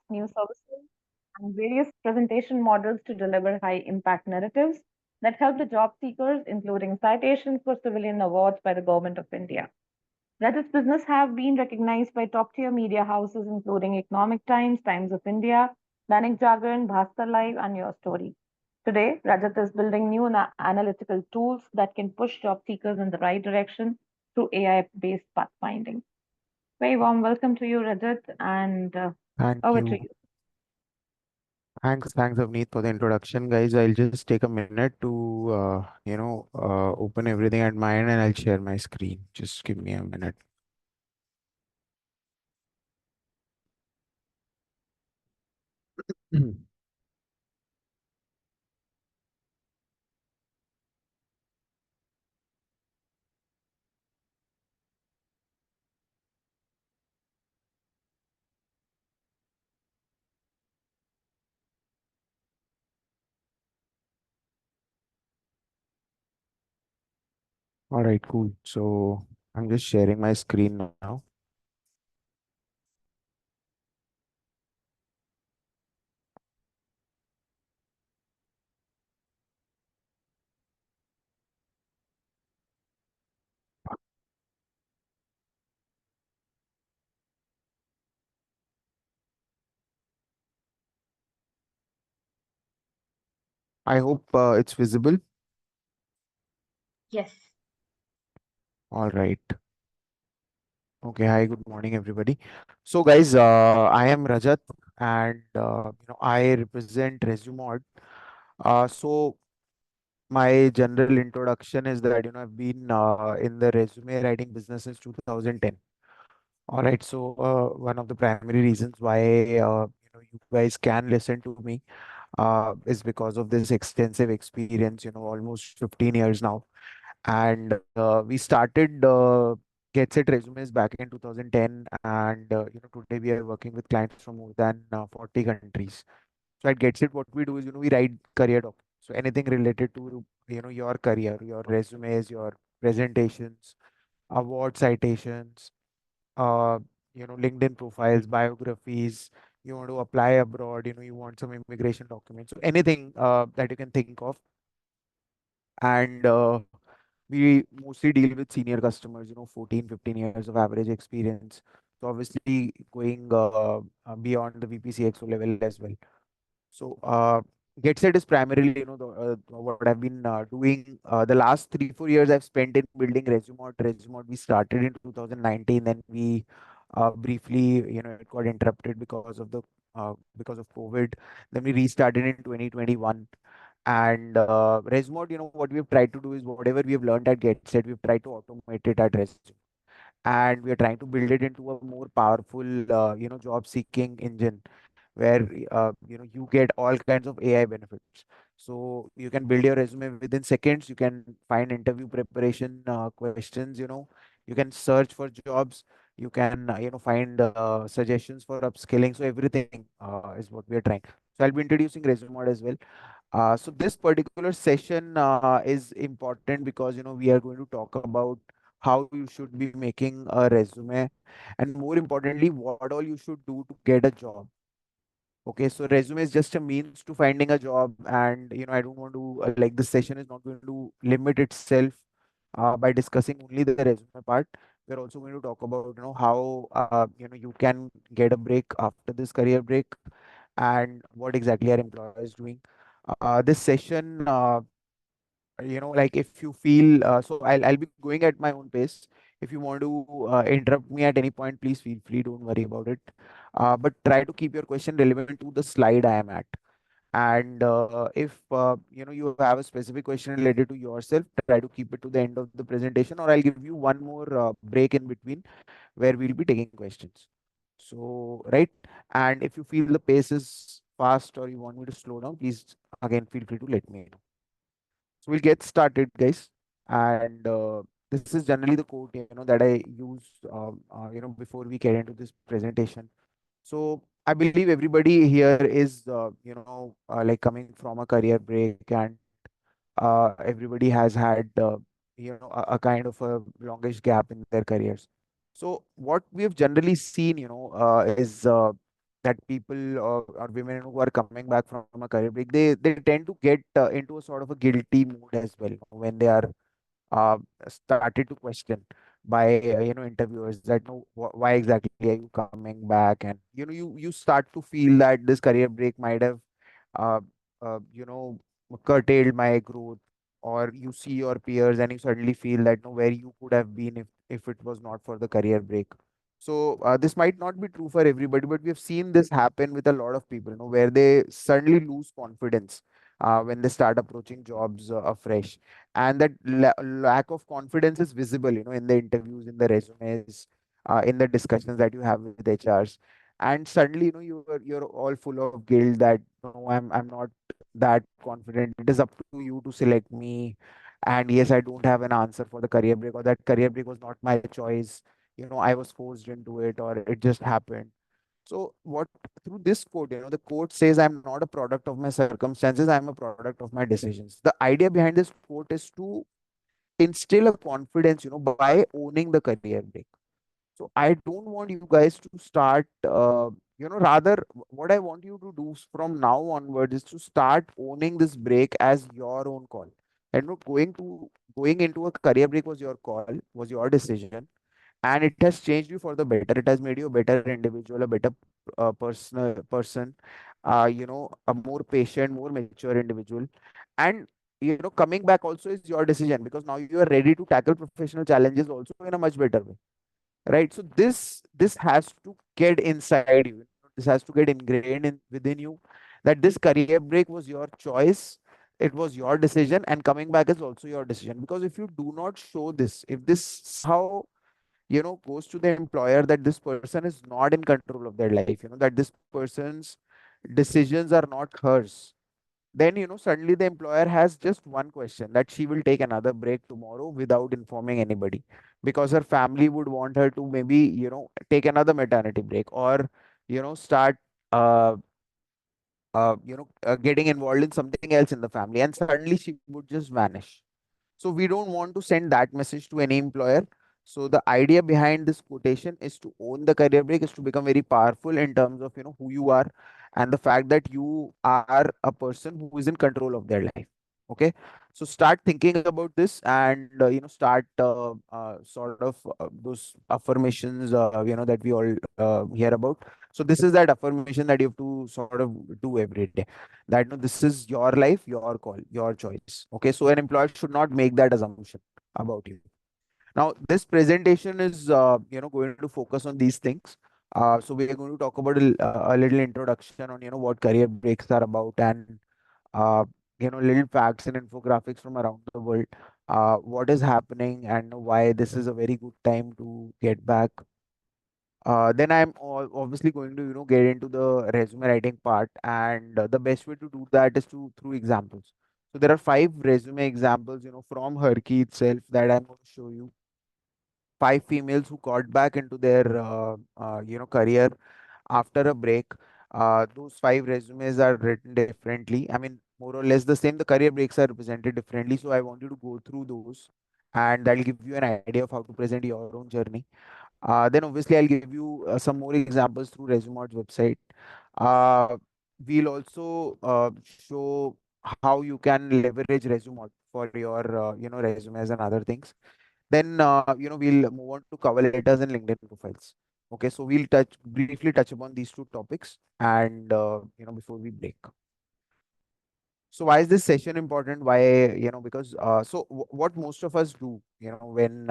new services, and various presentation models to deliver high impact narratives that help the job seekers, including citations for civilian awards by the Government of India. Rajat's business have been recognized by top-tier media houses including Economic Times, Times of India, Dainik Jagran, Bhaskar Live, and Your Story. Today, Rajat is building new analytical tools that can push job seekers in the right direction through AI-based pathfinding. Very warm welcome to you, Rajat, and Thank over to you. you. Thanks, Avneet, for the introduction, guys. I'll just take a minute to, open everything at my end and I'll share my screen. Just give me a minute. All right, cool. So I'm just sharing my screen now. I hope it's visible. Yes. All right. Okay. Hi, good morning, everybody. So, guys, I am Rajat and, I represent Resume. So my general introduction is that I've been in the resume writing business since 2010. All right, so one of the primary reasons why you guys can listen to me is because of this extensive experience, almost 15 years now. And we started Get Set Resumes back in 2010, and today we are working with clients from more than 40 countries. So at Get Set, what we do is we write career documents. So anything related to your career, your resumes, your presentations, award citations, uh, LinkedIn profiles, biographies. You want to apply abroad, you want some immigration documents, so anything that you can think of. And we mostly deal with senior customers, 14, 15 years of average experience. So obviously going beyond the VPCXO level as well. So, GetSet is primarily, what I've been doing. The last 3, 4 years I've spent in building Resume. Resume we started in 2019, then we briefly, it got interrupted because of COVID. Then we restarted in 2021. And Resume, what we've tried to do is whatever we have learned at GetSet, we've tried to automate it at Resume, and we are trying to build it into a more powerful, job seeking engine where you get all kinds of AI benefits. So you can build your resume within seconds. You can find interview preparation questions. You can search for jobs. You can find suggestions for upskilling. So everything is what we are trying. So I'll be introducing resume as well. So this particular session is important because we are going to talk about how you should be making a resume, and more importantly, what all you should do to get a job. Okay, so resume is just a means to finding a job, and I don't want to like this session is not going to limit itself by discussing only the resume part. We're also going to talk about how you can get a break after this career break, and what exactly are employers doing. This session, like if you feel so, I'll be going at my own pace. If you want to interrupt me at any point, please feel free. Don't worry about it. But try to keep your question relevant to the slide I am at. And if you have a specific question related to yourself, try to keep it to the end of the presentation, or I'll give you one more break in between where we'll be taking questions. So, right. And if you feel the pace is fast or you want me to slow down, please again feel free to let me know. So we'll get started, guys. And this is generally the quote that I use before we get into this presentation. So I believe everybody here is like coming from a career break, and everybody has had a kind of a longish gap in their careers. So what we have generally seen is that people or women who are coming back from a career break, they tend to get into a sort of a guilty mood as well when they are uh, started to question by interviewers that no, why exactly are you coming back, and you start to feel that this career break might have uh, you know curtailed my growth, or you see your peers and you suddenly feel that no, where you could have been if it was not for the career break. So this might not be true for everybody, but we have seen this happen with a lot of people, where they suddenly lose confidence when they start approaching jobs afresh, and that lack of confidence is visible, in the interviews, in the resumes, in the discussions that you have with HRs, and suddenly, you're all full of guilt that no, I'm not that confident. It is up to you to select me, and yes, I don't have an answer for the career break, or that career break was not my choice. I was forced into it, or it just happened. So what through this quote, the quote says, I'm not a product of my circumstances, I'm a product of my decisions. The idea behind this quote is to instill a confidence, by owning the career break. So I don't want you guys to start, rather, what I want you to do from now onwards is to start owning this break as your own call. And going into a career break was your call, was your decision, and it has changed you for the better. It has made you a better individual, a better person, a more patient, more mature individual. And coming back also is your decision, because now you are ready to tackle professional challenges also in a much better way, right? So this has to get inside you. This has to get ingrained within you, that this career break was your choice, it was your decision, and coming back is also your decision. Because if you do not show this, if this somehow goes to the employer that this person is not in control of their life, that this person's decisions are not hers, then suddenly the employer has just one question, that she will take another break tomorrow without informing anybody, because her family would want her to maybe take another maternity break, or start uh, getting involved in something else in the family, and suddenly she would just vanish. So we don't want to send that message to any employer. So the idea behind this quotation is to own the career break, is to become very powerful in terms of who you are, and the fact that you are a person who is in control of their life. Okay, so start thinking about this, and start sort of those affirmations that we all hear about. So this is that affirmation that you have to sort of do every day, that no, this is your life, your call, your choice. Okay, so an employer should not make that assumption about you. Now this presentation is going to focus on these things. So we are going to talk about a little introduction on what career breaks are about, and uh, little facts and infographics from around the world, what is happening and why this is a very good time to get back. Then I'm obviously going to get into the resume writing part, and the best way to do that is to through examples. So there are 5 resume examples from Herky itself that I'm going to show you. 5 females who got back into their career after a break. Those 5 resumes are written differently. I mean, more or less the same. The career breaks are represented differently. So I want you to go through those, and that'll give you an idea of how to present your own journey. Then obviously I'll give you some more examples through Resumod's website. Uh, we'll also show how you can leverage Resumod for your resumes and other things. Then we'll move on to cover letters and LinkedIn profiles. Okay, so we'll briefly touch upon these 2 topics, and before we break. So why is this session important? Why, because what most of us do, when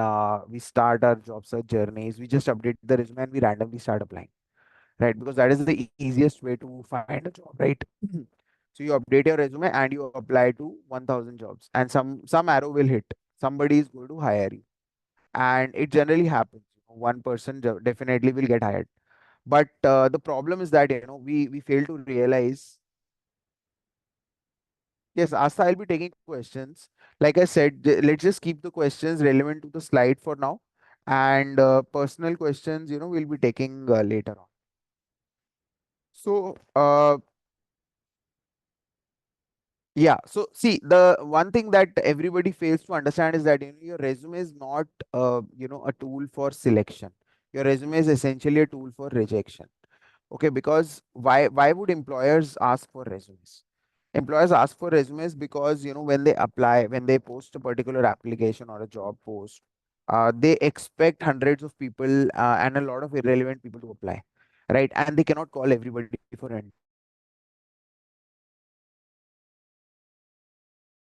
we start our job search journeys, we just update the resume and we randomly start applying, right? Because that is the easiest way to find a job, right? So you update your resume and you apply to 1,000 jobs, and some arrow will hit. Somebody is going to hire you, and it generally happens. One person definitely will get hired, but the problem is that we fail to realize. Yes, Asta, I'll be taking questions. Like I said, let's just keep the questions relevant to the slide for now. And personal questions, we'll be taking later on. So, yeah. So, see, the one thing that everybody fails to understand is that your resume is not, a tool for selection. Your resume is essentially a tool for rejection. Okay, because why would employers ask for resumes? Employers ask for resumes because when they apply, when they post a particular application or a job post, they expect hundreds of people and a lot of irrelevant people to apply, right? And they cannot call everybody for interview. So essentially, what employers do is they filter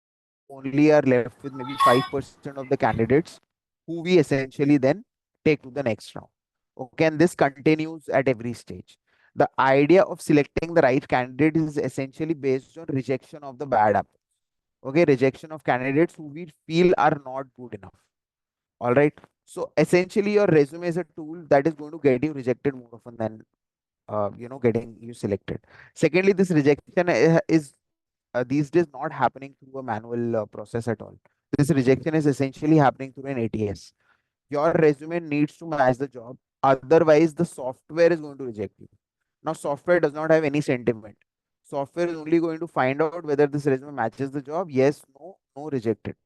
out we only are left with maybe 5% of the candidates who we essentially then take to the next round. Okay, and this continues at every stage. The idea of selecting the right candidate is essentially based on rejection of the bad apples. Okay, rejection of candidates who we feel are not good enough. All right. So essentially, your resume is a tool that is going to get you rejected more often than getting you selected. Secondly, this rejection is these days not happening through a manual process at all. This rejection is essentially happening through an ATS. Your resume needs to match the job, otherwise the software is going to reject you. Now software does not have any sentiment. Software is only going to find out whether this resume matches the job. Yes, no, no, rejected.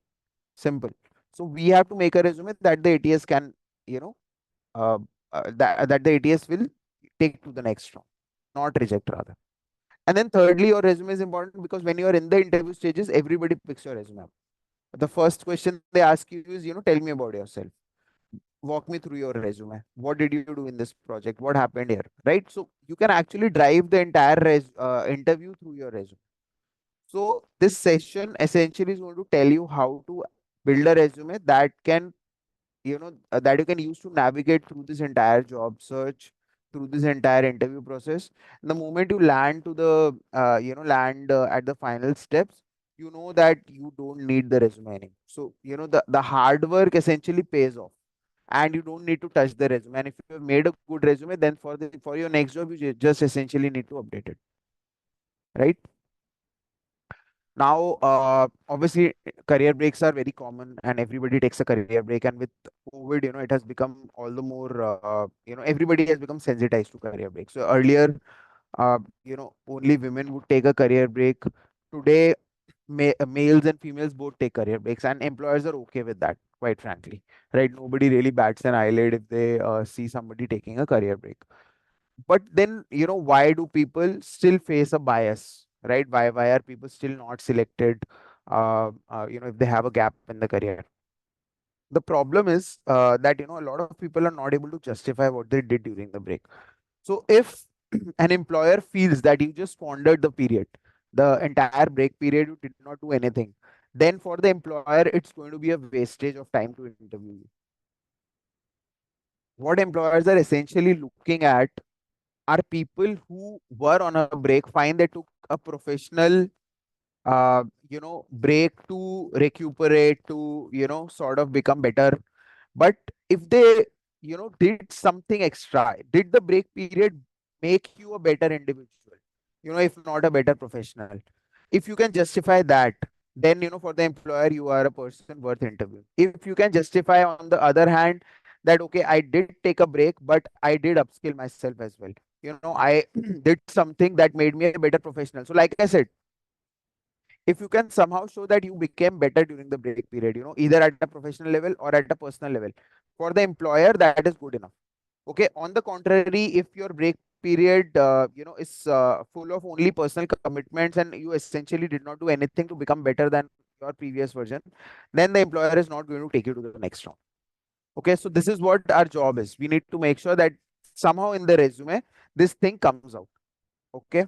Simple. So we have to make a resume that the ATS can, you know uh, that the ATS will take to the next round, not reject rather. And then thirdly, your resume is important because when you are in the interview stages, everybody picks your resume up. The first question they ask you is, tell me about yourself. Walk me through your resume. What did you do in this project? What happened here? Right? So you can actually drive the entire interview through your resume. So this session essentially is going to tell you how to build a resume that can that you can use to navigate through this entire job search, through this entire interview process. The moment you land to the land at the final steps, you know that you don't need the resume anymore. So the hard work essentially pays off, and you don't need to touch the resume. And if you have made a good resume, then for your next job you just essentially need to update it, right? Now, obviously, career breaks are very common, and everybody takes a career break. And with COVID, it has become all the more, everybody has become sensitized to career breaks. So earlier, only women would take a career break. Today, males and females both take career breaks, and employers are okay with that, quite frankly, right? Nobody really bats an eyelid if they see somebody taking a career break. But then, why do people still face a bias, right? Why are people still not selected? If they have a gap in the career, the problem is that a lot of people are not able to justify what they did during the break. So if an employer feels that you just squandered the period, the entire break period, you did not do anything, then for the employer it's going to be a wastage of time to interview you. What employers are essentially looking at are people who were on a break, fine, they took a professional break to recuperate, to sort of become better. But if they did something extra, did the break period make you a better individual, if not a better professional? If you can justify that, then for the employer you are a person worth interviewing. If you can justify on the other hand that okay, I did take a break but I did upskill myself as well, I did something that made me a better professional. So like I said, if you can somehow show that you became better during the break period, either at a professional level or at a personal level, for the employer that is good enough. Okay, on the contrary, if your break period is full of only personal commitments and you essentially did not do anything to become better than your previous version, then the employer is not going to take you to the next round. Okay, so this is what our job is. We need to make sure that somehow in the resume this thing comes out. Okay,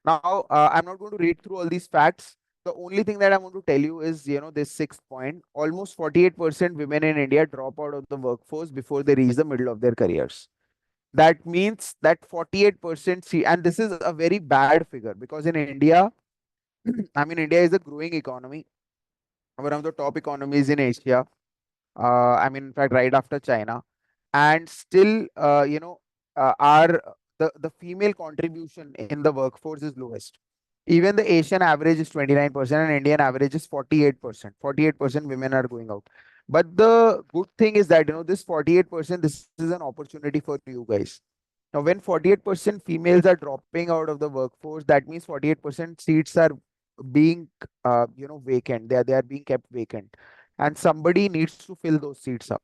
now, I'm not going to read through all these facts. The only thing that I want to tell you is, this sixth point: almost 48% women in India drop out of the workforce before they reach the middle of their careers. That means that 48% see, and this is a very bad figure because in India, I mean, India is a growing economy, one of the top economies in Asia. I mean, in fact, right after China, and still, our the female contribution in the workforce is lowest. Even the Asian average is 29% and Indian average is 48%. 48% women are going out. But the good thing is that, this 48%, this is an opportunity for you guys. Now, when 48% females are dropping out of the workforce, that means 48% seats are being, vacant. They are being kept vacant. And somebody needs to fill those seats up.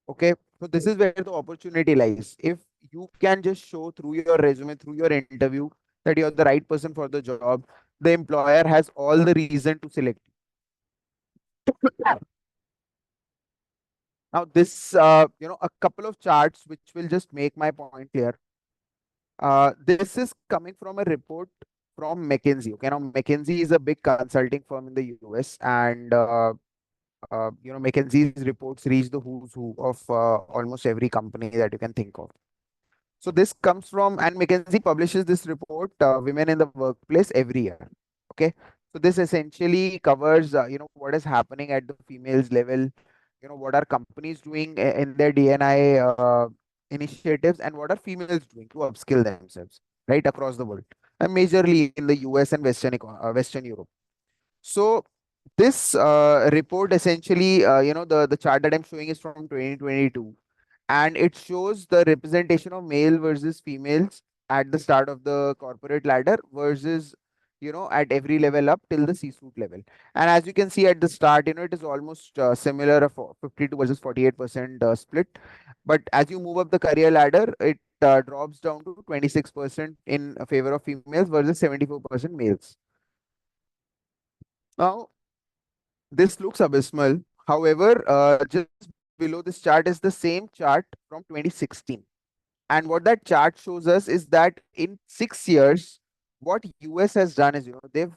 Okay. So this is where the opportunity lies. If you can just show through your resume, through your interview, that you're the right person for the job, the employer has all the reason to select you. Now, this, a couple of charts which will just make my point clear. This is coming from a report from McKinsey. Okay, now McKinsey is a big consulting firm in the US, and McKinsey's reports reach the who's who of almost every company that you can think of. So this comes from, and McKinsey publishes this report, Women in the Workplace, every year. Okay, so this essentially covers, what is happening at the females level, what are companies doing in their DNI initiatives, and what are females doing to upskill themselves right across the world, and majorly in the US and Western Europe. So this report essentially, the chart that I'm showing is from 2022, and it shows the representation of male versus females at the start of the corporate ladder versus, at every level up till the C-suite level. And as you can see at the start, it is almost similar, of 52 versus 48% split. But as you move up the career ladder, it drops down to 26% in favor of females versus 74% males. Now, this looks abysmal. However, just below this chart is the same chart from 2016. And what that chart shows us is that in 6 years, what US has done is, they've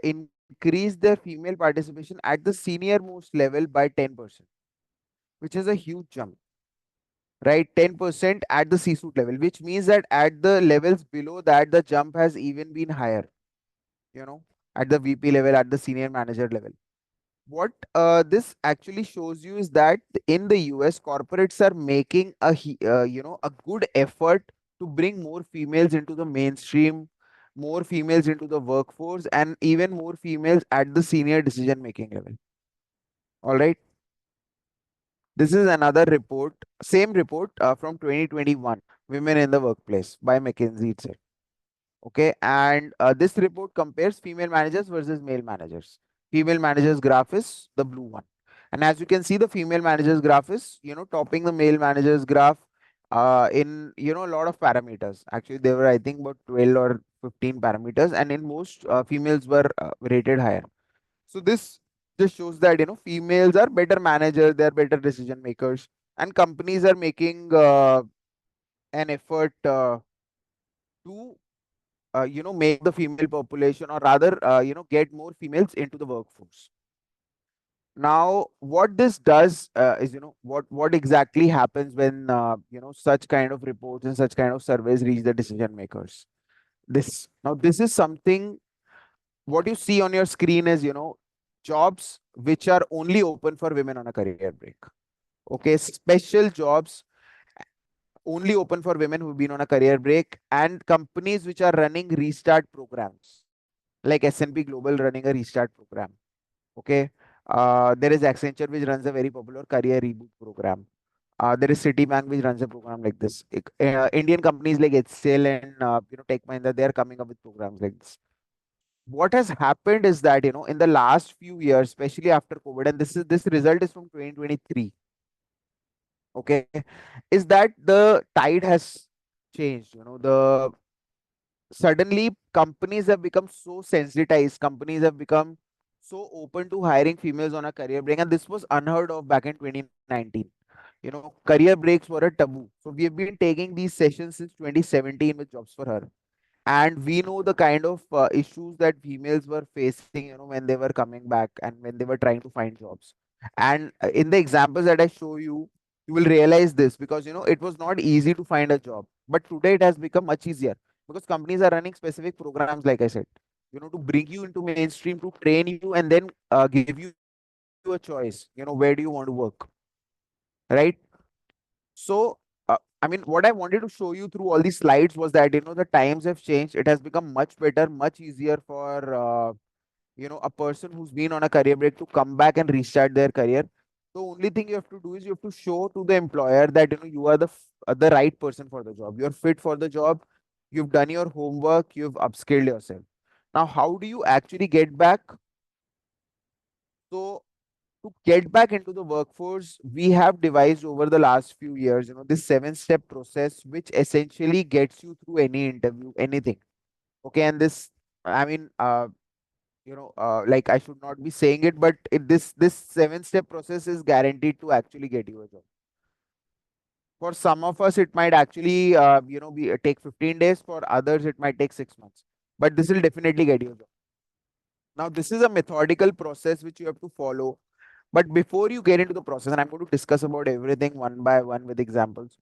increased their female participation at the senior most level by 10%, which is a huge jump, right? 10% at the C-suite level, which means that at the levels below that, the jump has even been higher, you know, at the VP level, at the senior manager level. What this actually shows you is that in the US, corporates are making a good effort to bring more females into the mainstream, more females into the workforce, and even more females at the senior decision making level. All right. This is another report, same report from 2021, Women in the Workplace by McKinsey itself. Okay, and this report compares female managers versus male managers. Female managers graph is the blue one, and as you can see, the female managers graph is, topping the male managers graph in, a lot of parameters. Actually, there were, I think, about 12 or 15 parameters, and in most, females were rated higher. So this just shows that, females are better managers, they are better decision makers, and companies are making an effort to make the female population, or rather, get more females into the workforce. Now, what this does is, what exactly happens when, such kind of reports and such kind of surveys reach the decision makers. This is something, what you see on your screen is, jobs which are only open for women on a career break. Okay, special jobs only open for women who've been on a career break, and companies which are running restart programs like S&P Global running a restart program. Okay. There is Accenture which runs a very popular career reboot program. There is Citibank which runs a program like this. Indian companies like HCL and Tech Mahindra, they are coming up with programs like this. What has happened is that, in the last few years, especially after COVID, and this result is from 2023. Okay, is that the tide has changed. The suddenly companies have become so sensitized, companies have become so open to hiring females on a career break, and this was unheard of back in 2019. Career breaks were a taboo, so we have been taking these sessions since 2017 with Jobs for Her, and we know the kind of issues that females were facing, when they were coming back and when they were trying to find jobs. And in the examples that I show you, you will realize this, because it was not easy to find a job, but today it has become much easier, because companies are running specific programs, like I said, to bring you into mainstream, to train you, and then give you a choice, where do you want to work, right? So, I mean, what I wanted to show you through all these slides was that, the times have changed. It has become much better, much easier for, a person who's been on a career break to come back and restart their career. The only thing you have to do is you have to show to the employer that, you are the right person for the job. You're fit for the job. You've done your homework. You've upskilled yourself. Now, how do you actually get back? So To get back into the workforce, we have devised over the last few years, this 7 step process, which essentially gets you through any interview, anything. Okay, and this, I mean, like, I should not be saying it, but this 7 step process is guaranteed to actually get you a job. For some of us, it might actually, be take 15 days. For others, it might take 6 months. But this will definitely get you a job. Now, this is a methodical process which you have to follow. But before you get into the process, and I'm going to discuss about everything one by one with examples.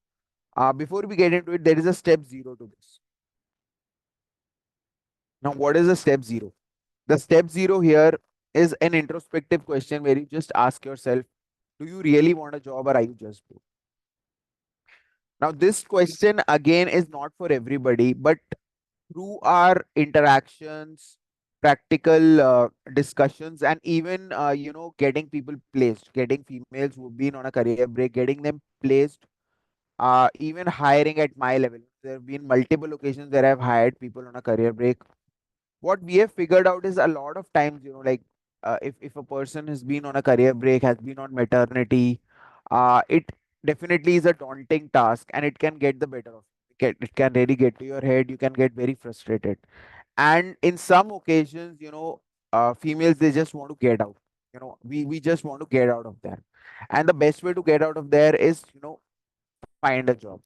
Before we get into it, there is a step zero to this. Now, what is the step zero? The step zero here is an introspective question where you just ask yourself, do you really want a job, or are you just bored? Now, this question again is not for everybody, but through our interactions, practical discussions, and even getting people placed, getting females who've been on a career break, getting them placed, even hiring at my level. There have been multiple occasions where I've hired people on a career break. What we have figured out is a lot of times, like, if a person has been on a career break, has been on maternity, it definitely is a daunting task, and it can get the better of you. It can really get to your head. You can get very frustrated. And in some occasions, females, they just want to get out. We just want to get out of there. And the best way to get out of there is, find a job.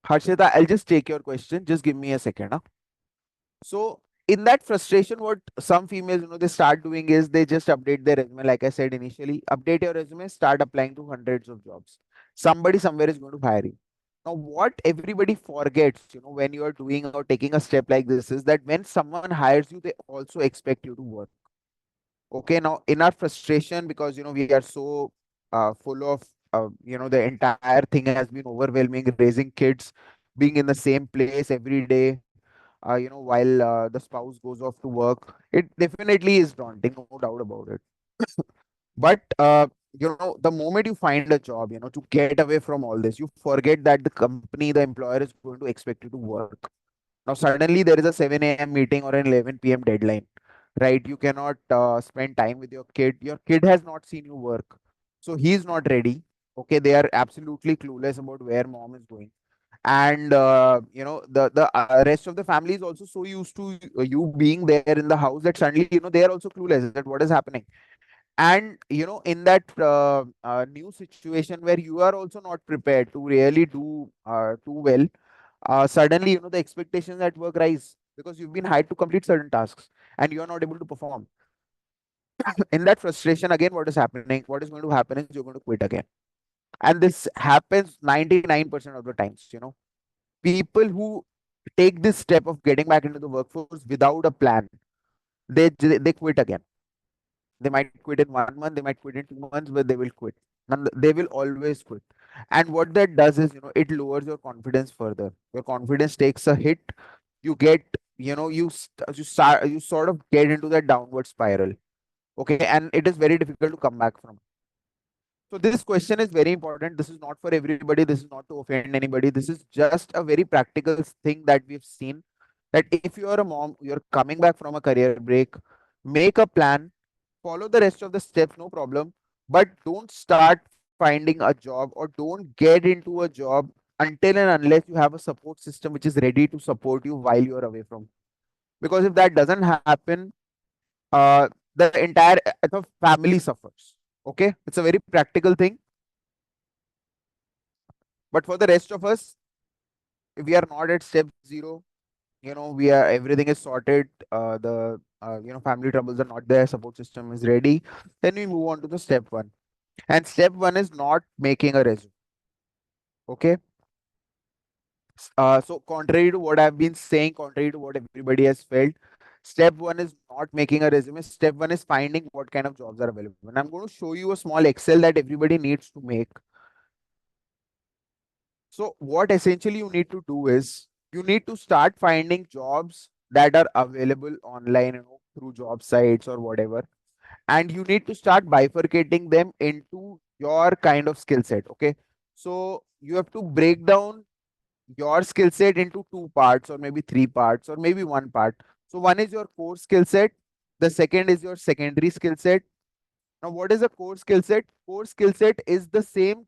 Harshita, I'll just take your question. Just give me a second. Huh? So in that frustration, what some females, they start doing is they just update their resume. Like I said initially, update your resume, start applying to hundreds of jobs. Somebody somewhere is going to hire you. Now, what everybody forgets, when you are doing or taking a step like this, is that when someone hires you, they also expect you to work. Okay, now in our frustration, because we are so full of the entire thing has been overwhelming, raising kids, being in the same place every day, while the spouse goes off to work, it definitely is daunting, no doubt about it. But the moment you find a job, to get away from all this, you forget that the company, the employer is going to expect you to work. Now, suddenly there is a 7 a.m. meeting or an 11 p.m. deadline, right? You cannot spend time with your kid. Your kid has not seen you work, so he's not ready. Okay, they are absolutely clueless about where mom is going, and the rest of the family is also so used to you being there in the house that suddenly they are also clueless that what is happening. And in that new situation where you are also not prepared to really do too well, suddenly the expectations at work rise because you've been hired to complete certain tasks and you are not able to perform. In that frustration, again, what is going to happen is you're going to quit again. And this happens 99% of the times. People who take this step of getting back into the workforce without a plan, they quit again. They might quit in 1 month, they might quit in 2 months, but they will quit. And they will always quit. And what that does is, it lowers your confidence further. Your confidence takes a hit. You get, you sort of get into that downward spiral. Okay, and it is very difficult to come back from. So this question is very important. This is not for everybody. This is not to offend anybody. This is just a very practical thing that we've seen. That if you are a mom, you're coming back from a career break, make a plan, follow the rest of the steps, no problem. But don't start finding a job, or don't get into a job until and unless you have a support system which is ready to support you while you're away from. Because if that doesn't happen, the entire the family suffers. Okay, it's a very practical thing. But for the rest of us, if we are not at step zero, we are everything is sorted. The family troubles are not there. Support system is ready. Then we move on to the step one. And step one is not making a resume. Okay. So contrary to what I've been saying, contrary to what everybody has felt, step one is not making a resume. Step one is finding what kind of jobs are available. And I'm going to show you a small Excel that everybody needs to make. So what essentially you need to do is you need to start finding jobs that are available online, through job sites or whatever. And you need to start bifurcating them into your kind of skill set. Okay. So you have to break down your skill set into two parts, or maybe three parts, or maybe one part. So one is your core skill set. The second is your secondary skill set. Now, what is a core skill set? Core skill set is the same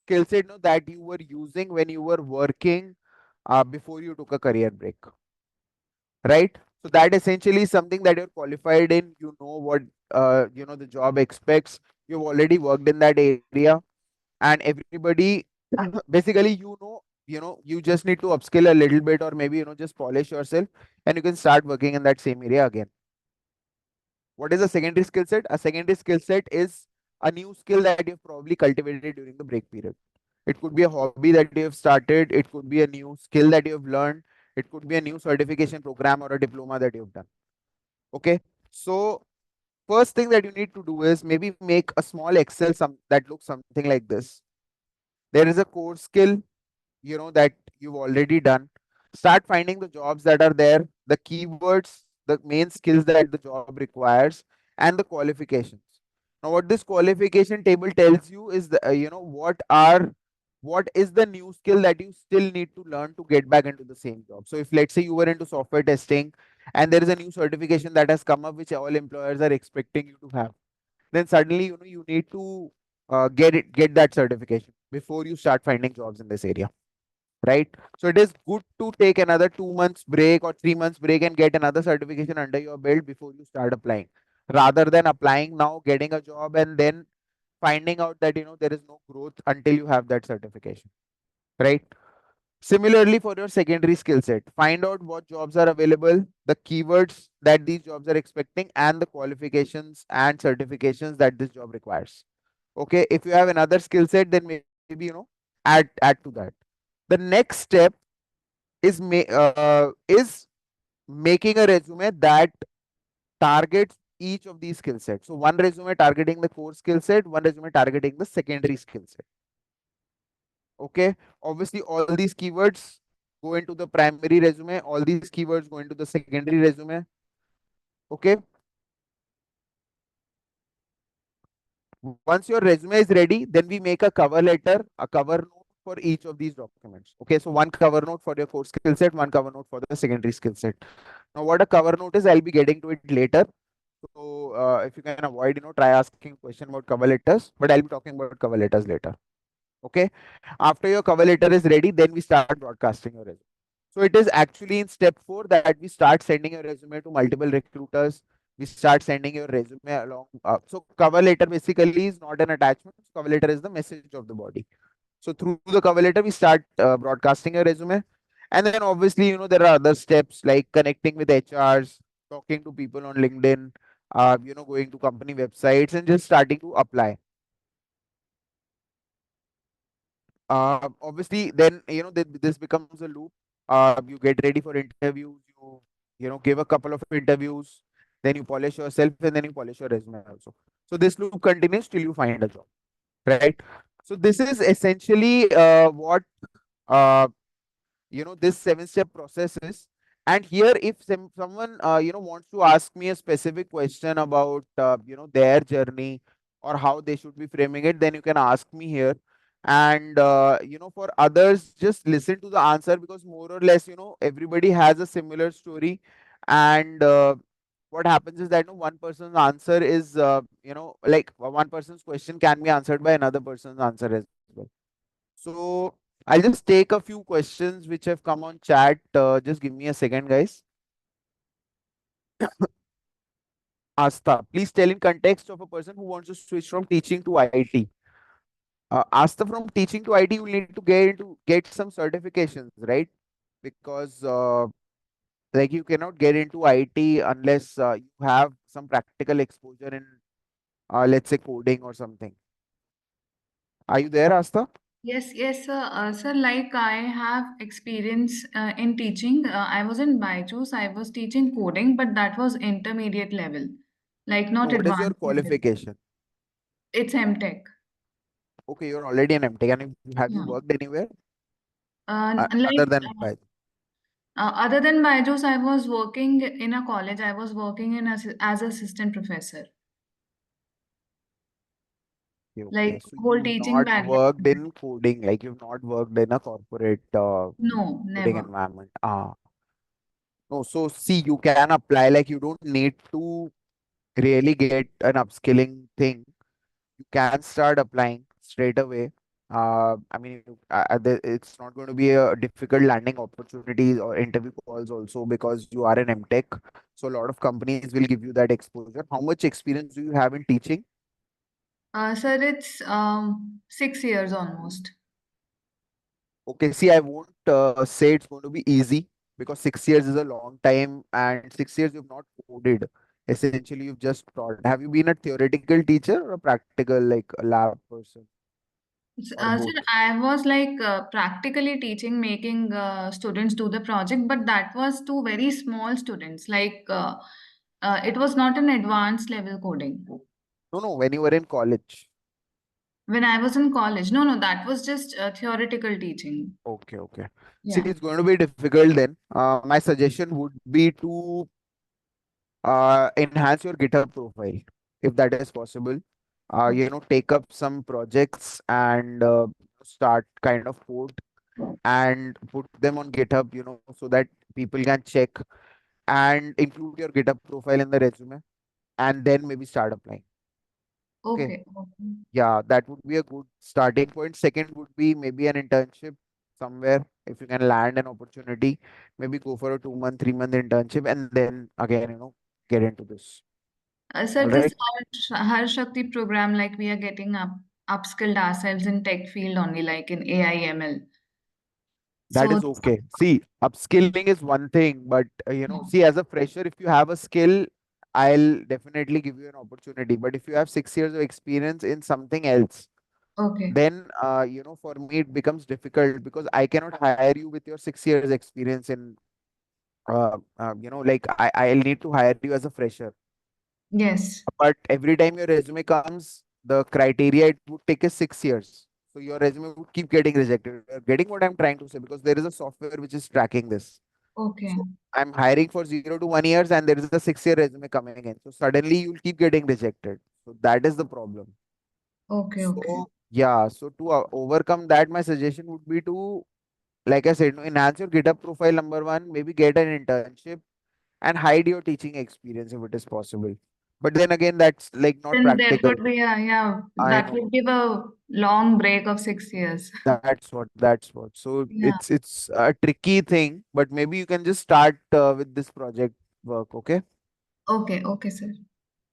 skill set, that you were using when you were working before you took a career break, right? So that essentially is something that you're qualified in. You know what the job expects. You've already worked in that area, and everybody basically you just need to upskill a little bit, or maybe just polish yourself, and you can start working in that same area again. What is a secondary skill set? A secondary skill set is a new skill that you've probably cultivated during the break period. It could be a hobby that you have started, it could be a new skill that you have learned, it could be a new certification program or a diploma that you've done. Okay. So first thing that you need to do is maybe make a small Excel that looks something like this. There is a core skill that you've already done. Start finding the jobs that are there, the keywords, the main skills that the job requires, and the qualifications. Now what this qualification table tells you is what is the new skill that you still need to learn to get back into the same job. So if let's say you were into software testing and there is a new certification that has come up which all employers are expecting you to have, then suddenly you need to get that certification before you start finding jobs in this area, right? So it is good to take another 2 months break or 3 months break and get another certification under your belt before you start applying, rather than applying now, getting a job, and then finding out that there is no growth until you have that certification, right? Similarly, for your secondary skill set, find out what jobs are available, the keywords that these jobs are expecting, and the qualifications and certifications that this job requires. Okay, if you have another skill set, then maybe add to that. The next step is making a resume that targets each of these skill sets. So one resume targeting the core skill set, one resume targeting the secondary skill set. Okay, obviously all these keywords go into the primary resume, all these keywords go into the secondary resume. Okay, once your resume is ready, then we make a cover letter, a cover note for each of these documents. Okay, so one cover note for your core skill set, one cover note for the secondary skill set. Now what a cover note is, I'll be getting to it later. So if you can avoid, try asking question about cover letters, but I'll be talking about cover letters later. Okay. After your cover letter is ready, then we start broadcasting your resume. So it is actually in step 4 that we start sending your resume to multiple recruiters. We start sending your resume along. So cover letter basically is not an attachment. Cover letter is the message of the body. So through the cover letter, we start broadcasting your resume. And then obviously, there are other steps like connecting with HRs, talking to people on LinkedIn, going to company websites and just starting to apply. Obviously, then, this becomes a loop. You get ready for interviews, give a couple of interviews, then you polish yourself and then you polish your resume also. So this loop continues till you find a job, right? So this is essentially what uh, this 7-step process is. And here if someone wants to ask me a specific question about their journey or how they should be framing it, then you can ask me here. And for others, just listen to the answer, because more or less everybody has a similar story. And what happens is that one person's answer is like one person's question can be answered by another person's answer as well. So I'll just take a few questions which have come on chat. Just give me a second, guys. Asta, please tell in context of a person who wants to switch from teaching to IT. Asta, from teaching to IT, you will need to get some certifications, right? Because like you cannot get into IT unless you have some practical exposure in let's say coding or something. Are you there, Asta? Yes, yes, sir. Sir, like I have experience in teaching. I was in Byju's. I was teaching coding, but that was intermediate level, like No, not what is your advanced level. qualification? It's MTech. Okay, you're already an MTech, and have you Yeah. worked anywhere other Like than by? other than Byju's, I was working in a college. I was working in as assistant professor, Okay, like okay. So whole you've teaching not background. worked in coding, like you've not worked in a corporate No, coding never. environment. No, so see, you can apply, like you don't need to. really get an upskilling thing, you can start applying straight away. I mean, it's not going to be a difficult landing opportunities or interview calls also because you are an MTech. So a lot of companies will give you that exposure. How much experience do you have in teaching? Sir, it's 6 years almost. Okay, see, I won't say it's going to be easy because 6 years is a long time, and 6 years you've not coded. Essentially, you've just taught. Have you been a theoretical teacher or a practical, like a lab person, or Sir, both? I was like practically teaching, making students do the project, but that was to very small students. It was not an advanced level coding. No, no, when you were in college. When I was in college, no, no, that was just theoretical teaching. Okay, okay. See, Yeah. it's going to be difficult then. My suggestion would be to enhance your GitHub profile if that is possible. Take up some projects and start kind of code and put them on GitHub, so that people can check and include your GitHub profile in the resume and then maybe start applying. Okay. Okay. Okay. Yeah, that would be a good starting point. Second would be maybe an internship somewhere. If you can land an opportunity, maybe go for a 2 month, 3 month internship and then again, get into this. Sir, All this right. Har Shakti program, like we are getting upskilled ourselves in tech field only, like in AI ML. That So, is okay. See, upskilling is one thing, but see, as a fresher, if you have a skill, I'll definitely give you an opportunity. But if you have 6 years of experience in something else, okay, then for me it becomes difficult because I cannot hire you with your 6 years experience in like I'll need to hire you as a fresher. yes, But every time your resume comes, the criteria it would take is 6 years. So your resume would keep getting rejected. You're getting what I'm trying to say because there is a software which is tracking this. okay, So I'm hiring for 0 to 1 years and there is a 6 year resume coming in. So suddenly you'll keep getting rejected. So that is the problem. okay, okay. So yeah, so to overcome that, my suggestion would be to, like I said, enhance your GitHub profile number one, maybe get an internship and hide your teaching experience if it is possible. But then again, that's like not Then there practical. could be a, yeah, I that know would give a long break of 6 years. that's what. So Yeah, it's a tricky thing, but maybe you can just start with this project work. Okay. okay, okay, sir.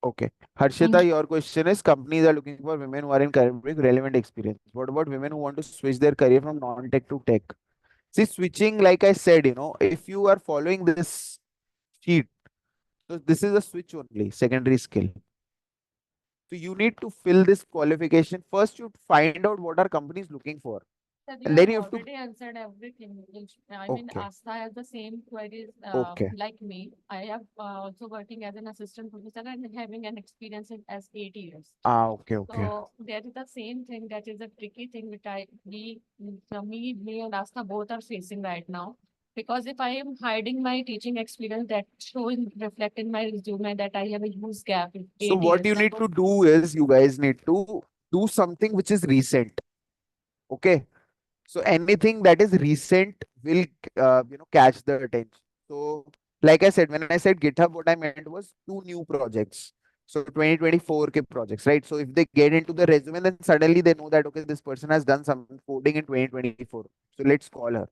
Okay. Thank Harshita, you. your question is companies are looking for women who are in career with relevant experience. What about women who want to switch their career from non-tech to tech? See, switching, like I said, if you are following this sheet, so this is a switch only, secondary skill. So you need to fill this qualification. First, you find out what are companies looking for. That you And then have you have to, already answered everything. I mean, okay, Asta has the same queries okay. like me. I have also working as an assistant professor and having an experience in as 8 years. Okay, okay. So that is the same thing. That is a tricky thing which me and Asta both are facing right now. Because if I am hiding my teaching experience, that showing reflect in my resume that I have a huge gap in So eight what years. you That need would to do is you guys need to do something which is recent. Okay. So anything that is recent will catch the attention. So like I said, when I said GitHub, what I meant was two new projects. So 2024 ke projects, right? So if they get into the resume, then suddenly they know that okay, this person has done some coding in 2024. So let's call her.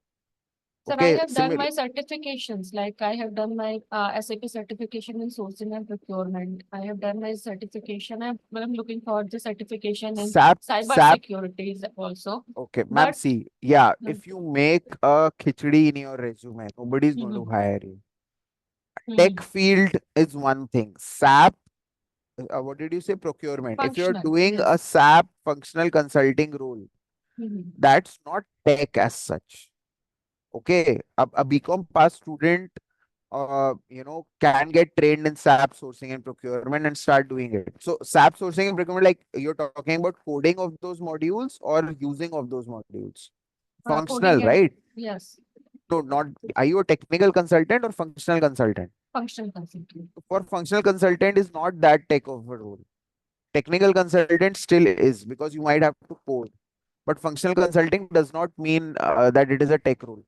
Sir, I Okay, have done similar. my certifications. Like I have done my SAP certification in sourcing and procurement. I have done my certification. I'm looking for the certification in SAP, cyber SAP. securities also. Okay, ma'am. But See, yeah, hmm, if you make a khichdi in your resume, nobody is going to hmm, hire you. Tech hmm, field is one thing. SAP, what did you say? Procurement. If you're functional, doing a yes. SAP functional consulting role, Hmm. that's not tech as such. Okay, a BCom pass student, can get trained in SAP sourcing and procurement and start doing it. So SAP sourcing and procurement, like you're talking about coding of those modules or using of those modules. Functional, Coding and right? yes, No, not. Are you a technical consultant or functional consultant? functional consulting. For functional consultant is not that tech of a role. Technical consultant still is because you might have to code. But functional consulting does not mean that it is a tech role.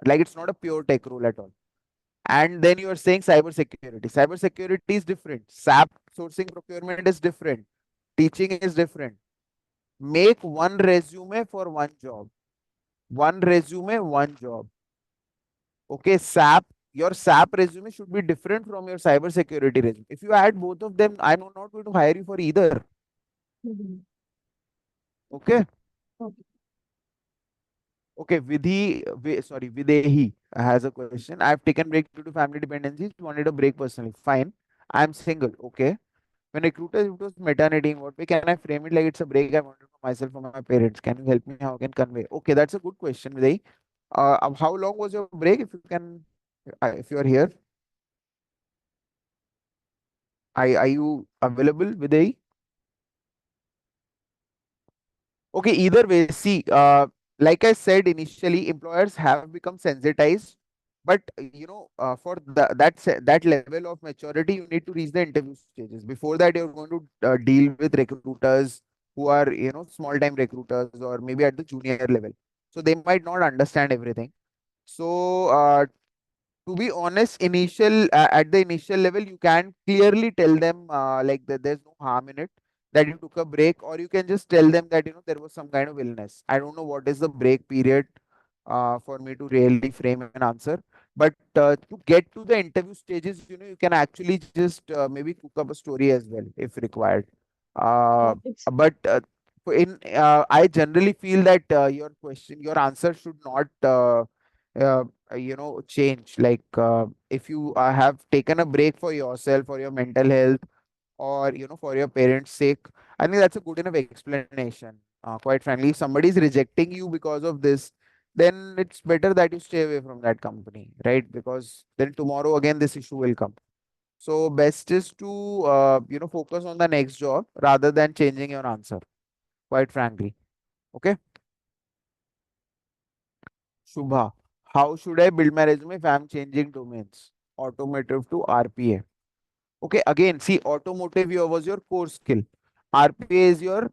Like it's not a pure tech role at all. And then you are saying cyber security. Cyber security is different. SAP sourcing procurement is different. Teaching is different. Make one resume for one job. One resume, one job. Okay, SAP, your SAP resume should be different from your cyber security resume. If you add both of them, I'm not going to hire you for either. Mhm. Okay. Okay. Okay, Videhi has a question. I've taken break due to family dependencies, wanted a break personally. Fine. I'm single. Okay. When recruiters, it was maternity, in what way can I frame it like it's a break I wanted for myself, for my parents? Can you help me? How I can convey? Okay, that's a good question, Vidai. How long was your break? If you can, if you are here, are you available, Vidai? Okay, either way, see, like I said initially, employers have become sensitized, but for that level of maturity, you need to reach the interview stages. Before that, you're going to deal with recruiters who are, small time recruiters or maybe at the junior level. So they might not understand everything. So to be honest, at the initial level, you can clearly tell them like that there's no harm in it, that you took a break, or you can just tell them that there was some kind of illness. I don't know what is the break period for me to really frame an answer, but to get to the interview stages, you can actually just maybe cook up a story as well if required. Uh, It's but I generally feel that your answer should not. Change, like if you have taken a break for yourself, for your mental health, or for your parents sake, I think that's a good enough explanation. Quite frankly, if somebody is rejecting you because of this, then it's better that you stay away from that company, right? Because then tomorrow again this issue will come. So best is to focus on the next job rather than changing your answer, quite frankly. Okay. Shubha, how should I build my resume if I'm changing domains? Automotive to RPA. Okay, again, see, automotive was your core skill. RPA is your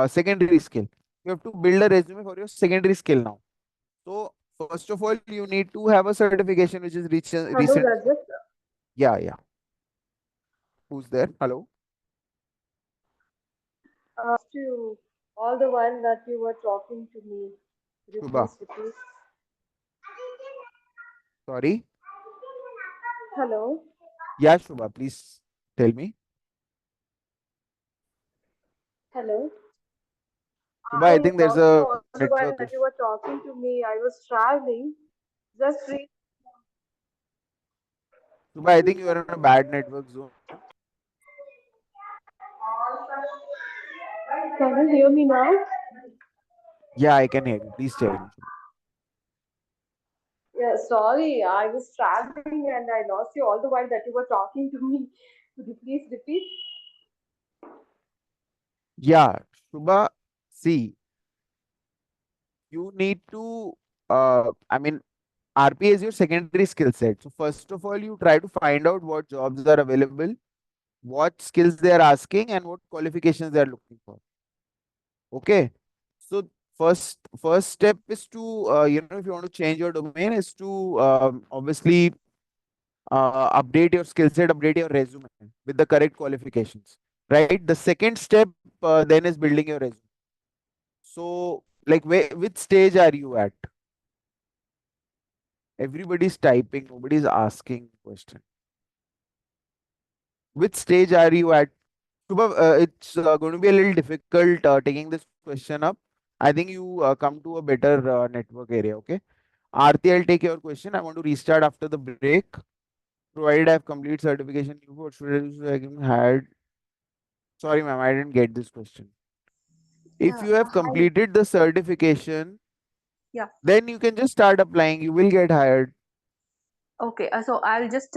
secondary skill. You have to build a resume for your secondary skill now. So, first of all, you need to have a certification which is Hello, recent. Rajat. Yeah, yeah. Who's there? Hello, To all the while that you were talking to me, could you Shubha. please repeat? Sorry. Hello. Yeah, Shubha, please tell me. Hello. Shubha, I I think there's lost you a all the while network that issue. you were talking to me. I was traveling. Just re- Shubha, I think you are in a bad network zone. Can you hear me now? Yeah, I can hear you. Please tell me. Yeah, sorry. I was traveling and I lost you all the while that you were talking to me. Could you please repeat? Yeah, Shubha, see, you need to, I mean, RPA is your secondary skill set. So, first of all, you try to find out what jobs are available, what skills they are asking, and what qualifications they are looking for. Okay. So, first step is to, if you want to change your domain, is to obviously update your skill set, update your resume with the correct qualifications. Right. The second step then is building your resume. So, like, which stage are you at? Everybody's typing, nobody's asking question. Which stage are you at? Shubha, it's going to be a little difficult taking this question up. I think you come to a better network area, okay? Aarti, I'll take your question. I want to restart after the break. Provided I have complete certification, what should I do so I can had? Sorry, ma'am, I didn't get this question. If you have Hi. completed the certification, Yeah. then you can just start applying. You will get hired. Okay. So I just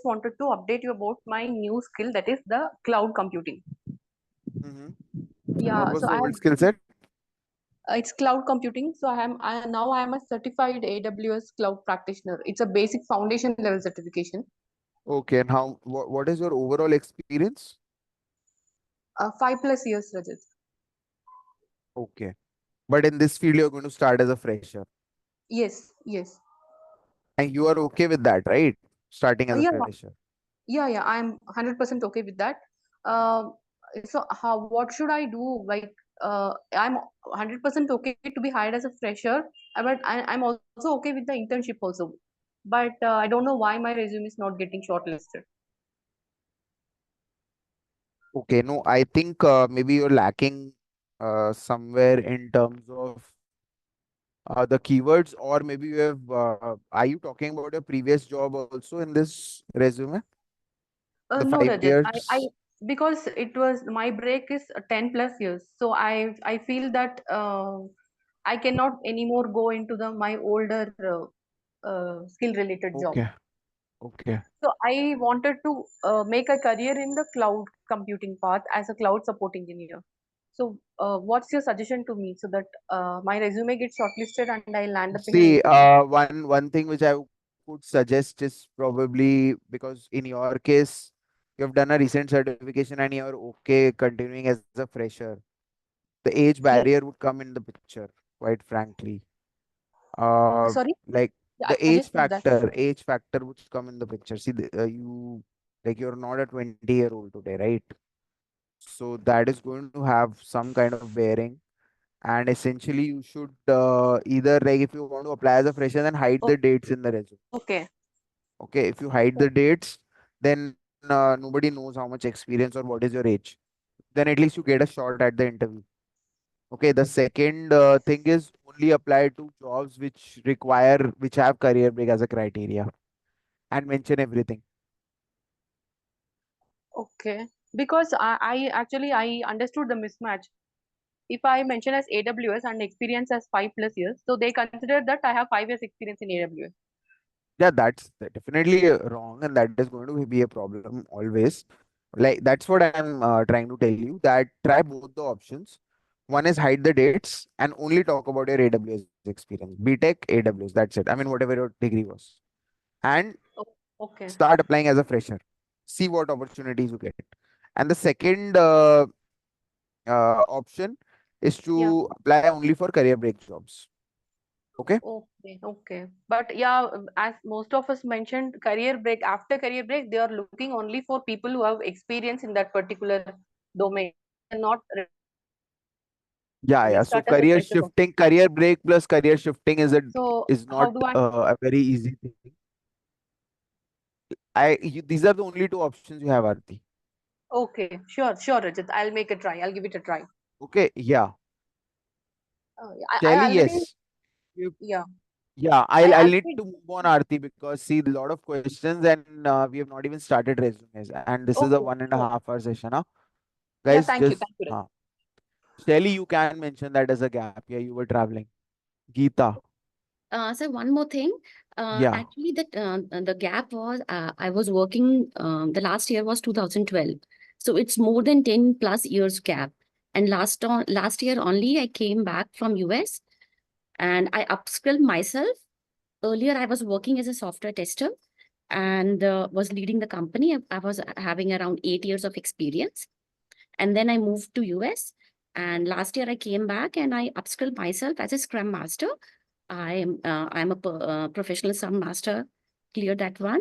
wanted to update you about my new skill that is the cloud computing. Hmm. And what Yeah. was So the I old have skill set? it's cloud computing. So I am a certified AWS cloud practitioner. It's a basic foundation level certification. Okay, and what is your overall experience? 5 plus years, Rajat. Okay. But in this field, you're going to start as a fresher. Yes. Yes. And you are okay with that, right? Starting as a Yeah, fresher. yeah, I'm 100% okay with that. Um, so how what should I do? Like, I'm 100% okay to be hired as a fresher, but I'm also okay with the internship also. But I don't know why my resume is not getting shortlisted. Okay, no, I think maybe you're lacking somewhere in terms of the keywords, or maybe you have. Are you talking about your previous job also in this resume? The No, five Rajat. I years. because it was my break is 10 plus years, so I feel that I cannot anymore go into the my older skill related job. Okay, okay. So I wanted to make a career in the cloud computing path as a cloud support engineer. So what's your suggestion to me so that my resume gets shortlisted and I land up in an See, interview? one thing which I could suggest is probably because in your case, you have done a recent certification and you're okay continuing as a fresher. The age Yes. barrier would come in the picture, quite frankly. Uh, Sorry. like Yeah, the I missed that. age factor would come in the picture. See, you like you're not a 20-year-old today, right? So that is going to have some kind of bearing. And essentially, you should either like if you want to apply as a fresher, then hide the dates in the resume. Okay. Okay, if you hide the dates, then nobody knows how much experience or what is your age. Then at least you get a shot at the interview. Okay, the second thing is only apply to jobs which have career break as a criteria and mention everything. Okay. Because I actually I understood the mismatch. If I mention as AWS and experience as 5 plus years, so they consider that I have 5 years experience in AWS. Yeah, that's definitely wrong, and that is going to be a problem always. Like that's what I'm trying to tell you, that try both the options. One is hide the dates and only talk about your AWS experience, BTech, AWS. That's it. I mean, whatever your degree was, and Okay. start applying as a fresher. See what opportunities you get. And the second option is Yeah. to apply only for career break jobs. Okay. Okay. Okay. But yeah, as most of us mentioned, career break, after career break, they are looking only for people who have experience in that particular domain. They're not ready to Yeah, yeah. restart So as a career fresher. shifting, career break plus career shifting So is how not do I? a very easy thing. These are the only two options you have, Arti. Okay. Sure, Rajat. I'll make a try. I'll give it a try. Okay, yeah. I Shelly, already, yes. You- yeah, Yeah, I I'll need already, to move on, Arti, because see a lot of questions and we have not even started resumes, and this is a okay, one and a sure. half hour session. Huh? Yeah, Guys, just thank you, Rajat. Shelly, you can mention that as a gap. Yeah, you were traveling. Geeta, So one more thing, yeah. actually the gap was I was working the last year was 2012, so it's more than 10 plus years gap. And last year only I came back from US and I upskilled myself. Earlier I was working as a software tester and was leading the company. I was having around 8 years of experience, and then I moved to US. And last year I came back and I upskilled myself as a Scrum Master. I'm a professional Scrum Master, clear that one.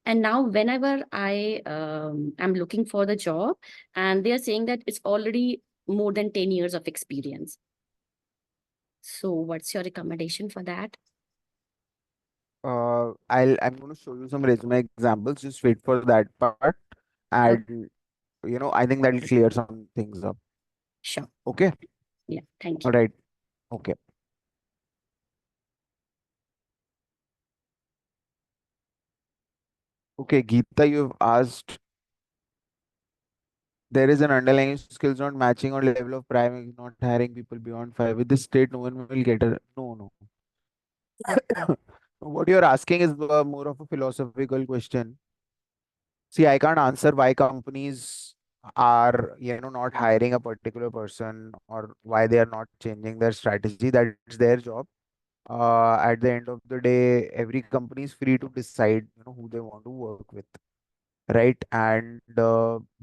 And now whenever I am looking for the job, and they are saying that it's already more than 10 years of experience. So what's your recommendation for that? I'm going to show you some resume examples. Just wait for that part, Okay, and I think that'll clear some things up. sure. Okay. Yeah, thank All you. right. Okay. Okay, Geeta, you've asked. There is an underlying skills not matching or level of prime not hiring people beyond five. With this state, no one will get a no, no. What you're asking is more of a philosophical question. See, I can't answer why companies are, not hiring a particular person or why they are not changing their strategy. That's their job. At the end of the day, every company is free to decide, who they want to work with, right? And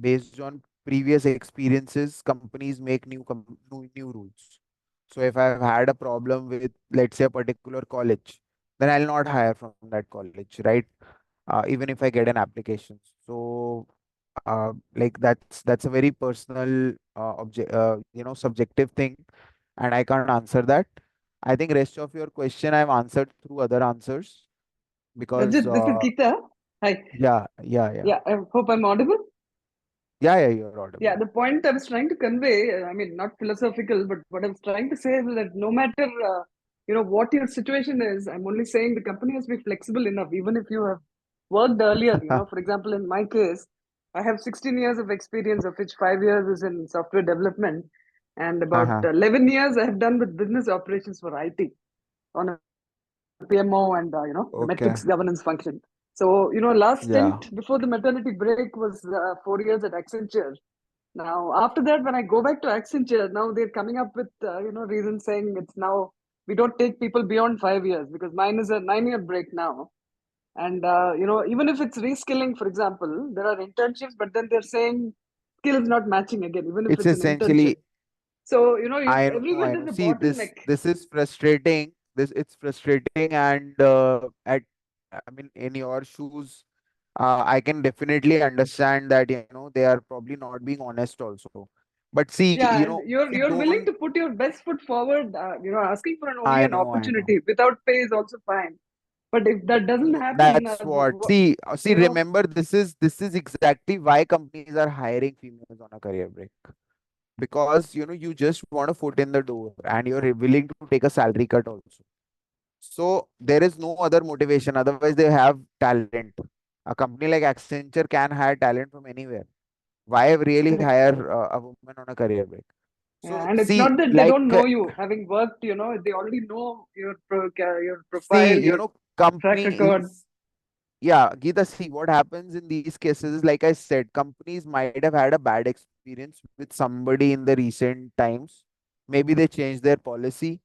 based on previous experiences, companies make new rules. So if I've had a problem with, let's say, a particular college, then I'll not hire from that college, right? Even if I get an application. So, like that's a very personal, subjective thing, and I can't answer that. I think rest of your question I've answered through other answers because, Rajat, this is Geeta. Hi. yeah, yeah, yeah, Yeah, I hope I'm audible. yeah, yeah, you're audible. Yeah, the point I was trying to convey, I mean, not philosophical, but what I was trying to say is that no matter, what your situation is, I'm only saying the company has to be flexible enough, even if you have worked earlier. For example, in my case, I have 16 years of experience, of which 5 years is in software development, and about Uh-huh. 11 years I have done with business operations for IT on a PMO and the Okay. metrics governance function. So last Yeah. stint before the maternity break was 4 years at Accenture. Now after that, when I go back to Accenture, now they're coming up with reasons saying it's now we don't take people beyond 5 years because mine is a 9-year break now. And even if it's reskilling, for example, there are internships, but then they're saying skills not matching again, even if It's it's an internship. essentially, So I everywhere know. there's a See, bottleneck. this is frustrating. It's frustrating, and I mean, in your shoes, I can definitely understand that, they are probably not being honest also. But see, Yeah, and see, you're willing don't. to put your best foot forward. Asking for only I an know, I know. opportunity without pay is also fine. But if that doesn't No, happen, that's what. See, you know, remember, this is exactly why companies are hiring females on a career break. Because, you just want a foot in the door and you're willing to take a salary cut also. So there is no other motivation. Otherwise, they have talent. A company like Accenture can hire talent from anywhere. Why really correct. hire a woman on a career break? Yeah, So and it's see, not that they like, don't know you. Having worked, they already know your profile, see, your track record. companies. Yeah, Geeta, see what happens in these cases is, like I said, companies might have had a bad experience with somebody in the recent times. Maybe they changed their policy.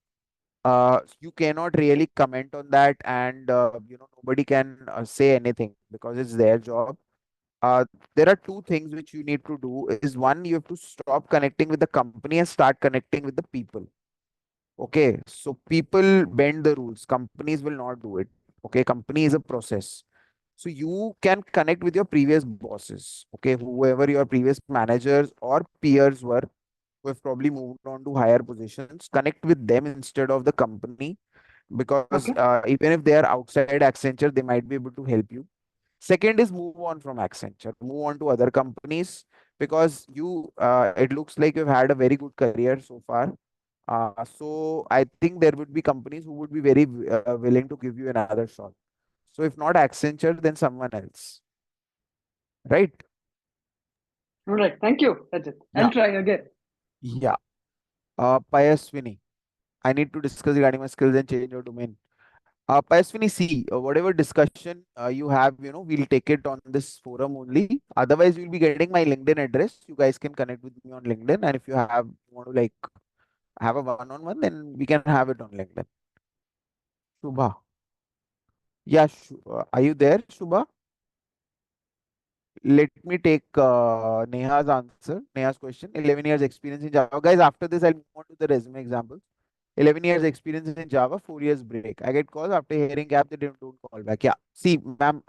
You cannot really comment on that, and nobody can say anything because it's their job. uh, there are two things which you need to do. Is one, you have to stop connecting with the company and start connecting with the people. Okay, so people bend the rules, companies will not do it. Okay, company is a process. So you can connect with your previous bosses, okay, whoever your previous managers or peers were, who have probably moved on to higher positions. Connect with them instead of the company, because Okay. even if they are outside Accenture, they might be able to help you. Second is, move on from Accenture, move on to other companies, because it looks like you've had a very good career so far. So I think there would be companies who would be very willing to give you another shot. So if not Accenture, then someone else, right? All right. Thank you, Rajat. I'll Yeah, try again. yeah. Payaswini, I need to discuss regarding my skills and change your domain. Payaswini, see, whatever discussion you have, we'll take it on this forum only. Otherwise, you'll be getting my LinkedIn address. You guys can connect with me on LinkedIn, and if you want to like have a one-on-one, then we can have it on LinkedIn. Shubha, yeah, are you there, Shubha? Let me take Neha's answer, Neha's question. 11 years experience in Java. Guys, after this, I'll move on to the resume examples. 11 years experience in Java, 4 years break. I get calls after hearing gap, they don't call back. Yeah. See, ma'am,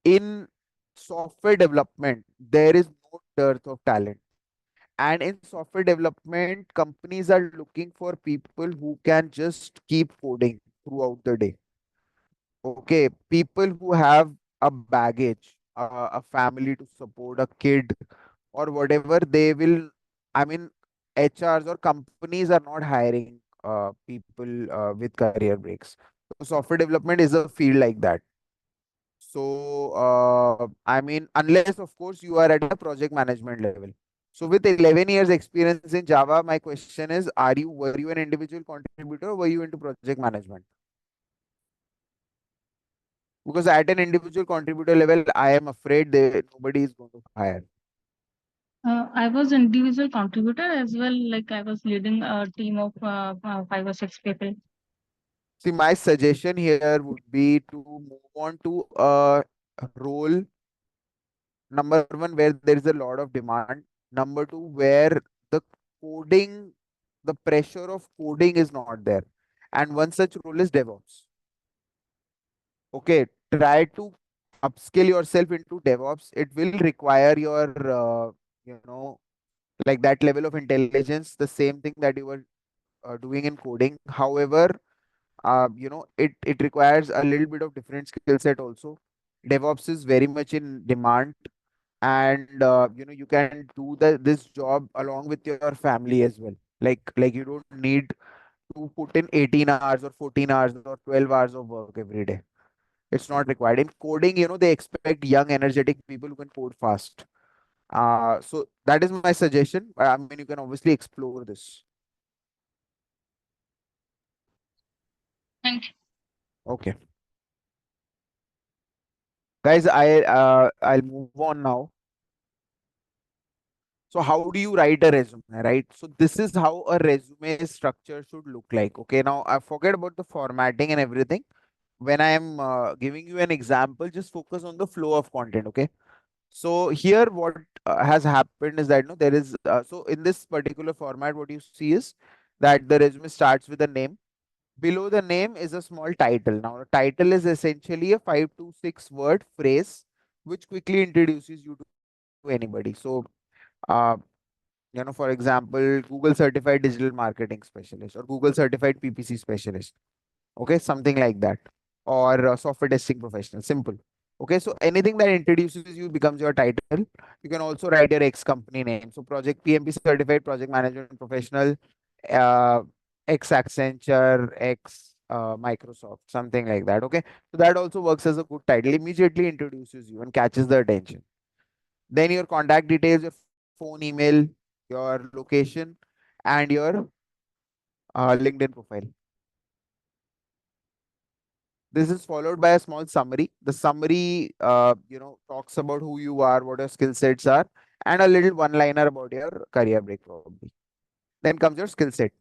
in software development, there is no dearth of talent. And in software development, companies are looking for people who can just keep coding throughout the day. Okay, people who have a baggage, a family to support, a kid, or whatever, they will. I mean, HRs or companies are not hiring people with career breaks. So software development is a field like that. So, I mean, unless of course you are at a project management level. So with 11 years experience in Java, my question is, were you an individual contributor or were you into project management? Because at an individual contributor level, I am afraid nobody is going to hire. I was individual contributor as well. Like I was leading a team of 5 or 6 people. See, my suggestion here would be to move on to a role, number one, where there is a lot of demand. Number two, where the coding, the pressure of coding is not there. and one such role is DevOps. Okay, try to upskill yourself into DevOps. It will require your, you know, like that level of intelligence, the same thing that you were doing in coding. However, it requires a little bit of different skill set also. DevOps is very much in demand, and you can do this job along with your family as well. Like you don't need to put in 18 hours or 14 hours or 12 hours of work every day. It's not required. In coding, they expect young, energetic people who can code fast. So that is my suggestion. I mean, you can obviously explore this. Thank you. Okay, guys, I'll move on now. So how do you write a resume, right? So this is how a resume structure should look like. Okay, now I forget about the formatting and everything. When I am giving you an example, just focus on the flow of content. Okay. So here, what has happened is that there is so in this particular format, what you see is that the resume starts with a name. Below the name is a small title. Now, the title is essentially a 5 to 6 word phrase which quickly introduces you to anybody. So, uh, for example, Google certified digital marketing specialist or Google certified PPC specialist. Okay, something like that, or software testing professional. Simple. Okay, so anything that introduces you becomes your title. You can also write your ex company name. So, project PMP certified project management professional, uh, ex Accenture, ex Microsoft, something like that. Okay, so that also works as a good title. Immediately introduces you and catches the attention. Then your contact details, your phone, email, your location, and your LinkedIn profile. This is followed by a small summary. The summary, talks about who you are, what your skill sets are, and a little one-liner about your career break probably. Then comes your skill set.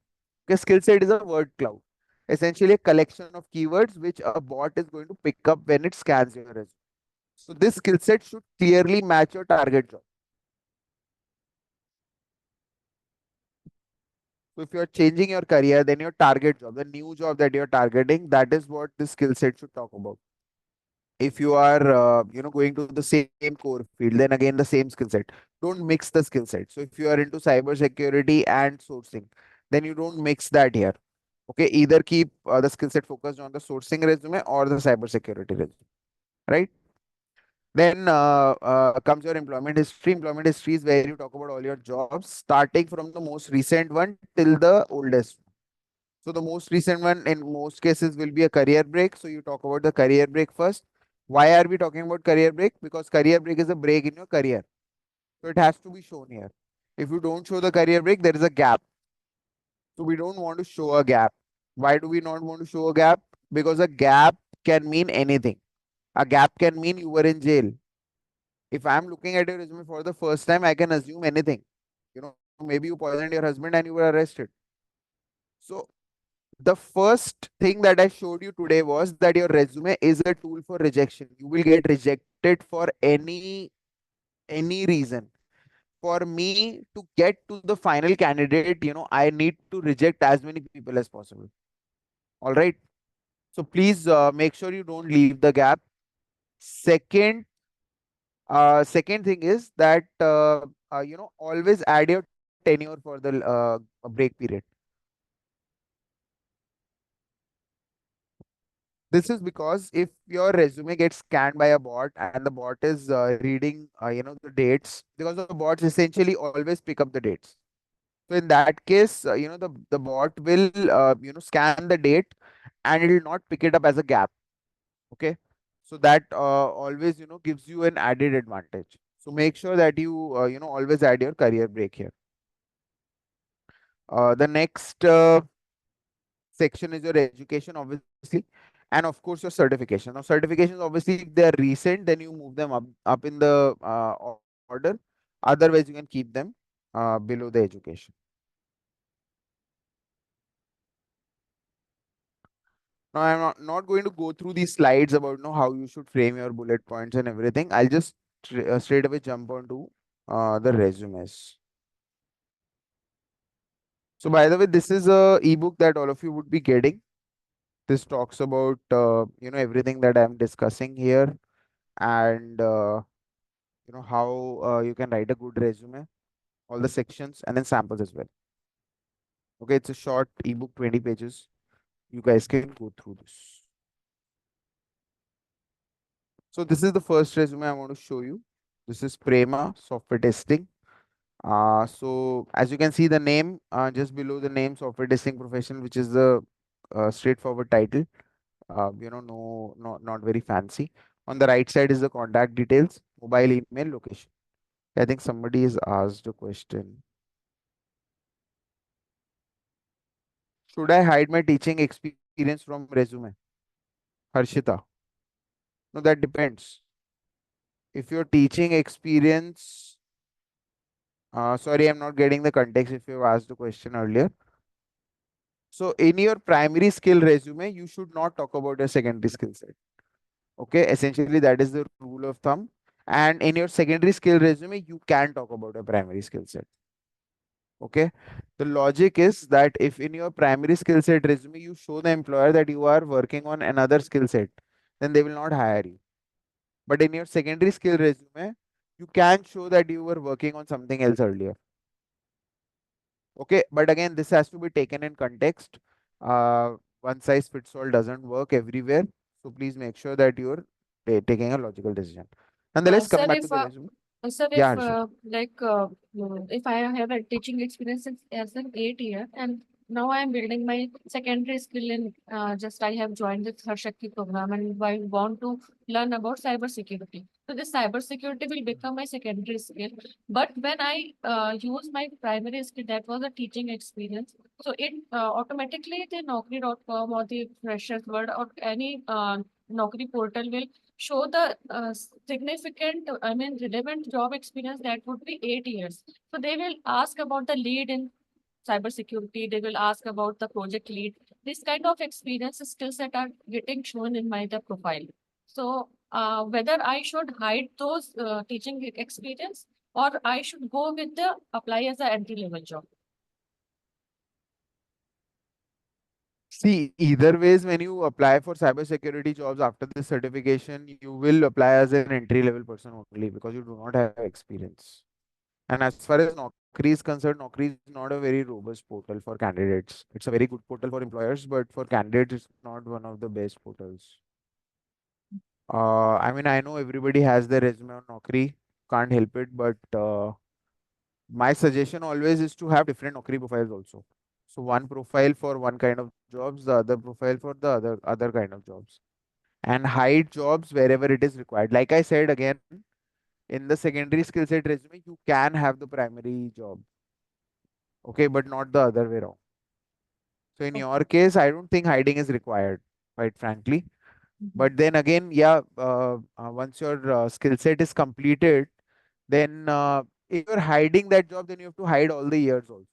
Okay, skill set is a word cloud, essentially a collection of keywords which a bot is going to pick up when it scans your resume. So this skill set should clearly match your target job. So if you're changing your career, then your target job, the new job that you're targeting, that is what this skill set should talk about. If you are going to the same core field, then again the same skill set. Don't mix the skill set. So if you are into cyber security and sourcing, then you don't mix that here. Okay, either keep the skill set focused on the sourcing resume or the cyber security resume, right? Then comes your employment history. Employment history is where you talk about all your jobs, starting from the most recent one till the oldest. So the most recent one in most cases will be a career break. So you talk about the career break first. Why are we talking about career break? Because career break is a break in your career. So it has to be shown here. If you don't show the career break, there is a gap. So we don't want to show a gap. Why do we not want to show a gap? Because a gap can mean anything. A gap can mean you were in jail. If I'm looking at your resume for the first time, I can assume anything. Maybe you poisoned your husband and you were arrested. So the first thing that I showed you today was that your resume is a tool for rejection. You will get rejected for any reason. For me to get to the final candidate, I need to reject as many people as possible. All right. So please make sure you don't leave the gap. Second, second thing is that always add your tenure for the break period. This is because if your resume gets scanned by a bot and the bot is reading, the dates, because the bots essentially always pick up the dates. So in that case, the bot will, scan the date and it will not pick it up as a gap. Okay. So that always, gives you an added advantage. So make sure that you, always add your career break here. The next section is your education, obviously, and of course your certification. Now, certifications, obviously, if they are recent, then you move them up in the order. Otherwise, you can keep them below the education. Now, I'm not going to go through these slides about how you should frame your bullet points and everything. I'll just straight away jump onto the resumes. So, by the way, this is a ebook that all of you would be getting. This talks about everything that I'm discussing here, and how you can write a good resume, all the sections, and then samples as well. Okay, it's a short ebook, 20 pages. You guys can go through this. So this is the first resume I want to show you. This is Prema Software Testing. So as you can see the name, just below the name, Software Testing Professional, which is the straightforward title. No, not very fancy. On the right side is the contact details, mobile, email, location. I think somebody has asked a question. Should I hide my teaching experience from resume? Harshita. No, that depends. If your teaching experience, sorry, I'm not getting the context if you asked the question earlier. So in your primary skill resume, you should not talk about your secondary skill set. Okay, essentially that is the rule of thumb. And in your secondary skill resume, you can talk about your primary skill set. Okay, the logic is that if in your primary skill set resume you show the employer that you are working on another skill set, then they will not hire you. But in your secondary skill resume, you can show that you were working on something else earlier. Okay, but again, this has to be taken in context. One size fits all doesn't work everywhere. So please make sure that you're taking a logical decision. Nonetheless, Sir, coming back to if the resume. sir, Yeah, if Harshit. if I have a teaching experience as an 8 year, and now I am building my secondary skill in just I have joined this Hershakti program, and I want to learn about cyber security. So this cyber security will become my secondary skill. But when I use my primary skill, that was a teaching experience. So it automatically the Naukri.com or the Freshers World or any Naukri portal will show the significant, I mean, relevant job experience that would be 8 years. So they will ask about the lead in cybersecurity. They will ask about the project lead. This kind of experience skill set are getting shown in my the profile. So whether I should hide those teaching experience or I should go with the apply as an entry level job. See, either ways, when you apply for cybersecurity jobs after this certification, you will apply as an entry level person only because you do not have experience. And as far as Naukri is concerned, Naukri is not a very robust portal for candidates. It's a very good portal for employers, but for candidates, it's not one of the best portals. I mean, I know everybody has their resume on Naukri, can't help it, but my suggestion always is to have different Naukri profiles also. So one profile for one kind of jobs, the other profile for the other kind of jobs, and hide jobs wherever it is required. Like I said again, in the secondary skill set resume, you can have the primary job, okay, but not the other way around. So in your case, I don't think hiding is required, quite frankly. But then again, yeah, once your skill set is completed, then if you're hiding that job, then you have to hide all the years also,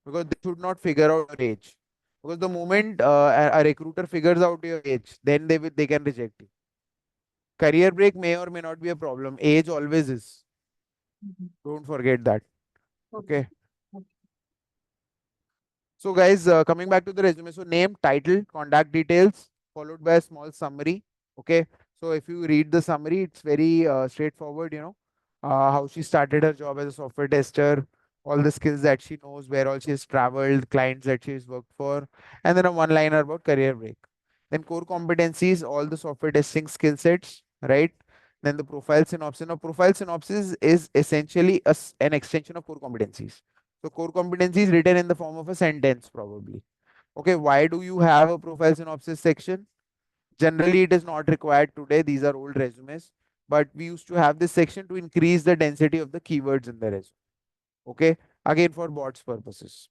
because they should not figure out your age. Because the moment a recruiter figures out your age, then they can reject you. Career break may or may not be a problem. Age always is. Don't forget that. Okay. So guys, coming back to the resume, so name, title, contact details, followed by a small summary. Okay. So if you read the summary, it's very straightforward, how she started her job as a software tester, all the skills that she knows, where all she has traveled, clients that she's worked for, and then a one-liner about career break. Then core competencies, all the software testing skill sets, right? Then the profile synopsis. Now, profile synopsis is essentially an extension of core competencies. So core competency is written in the form of a sentence, probably. Okay, why do you have a profile synopsis section? Generally, it is not required today. These are old resumes, but we used to have this section to increase the density of the keywords in the resume. Okay, again for bots purposes.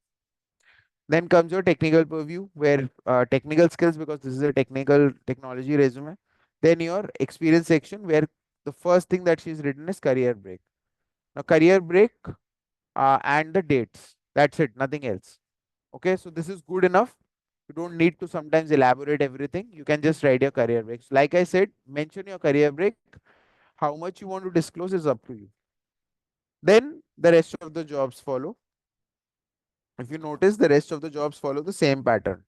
Then comes your technical purview, where technical skills, because this is a technical technology resume. Then your experience section, where the first thing that she's written is career break. Now, career break and the dates. That's it, nothing else. Okay, so this is good enough. You don't need to sometimes elaborate everything. You can just write your career breaks. Like I said, mention your career break. How much you want to disclose is up to you. Then the rest of the jobs follow. If you notice, the rest of the jobs follow the same pattern.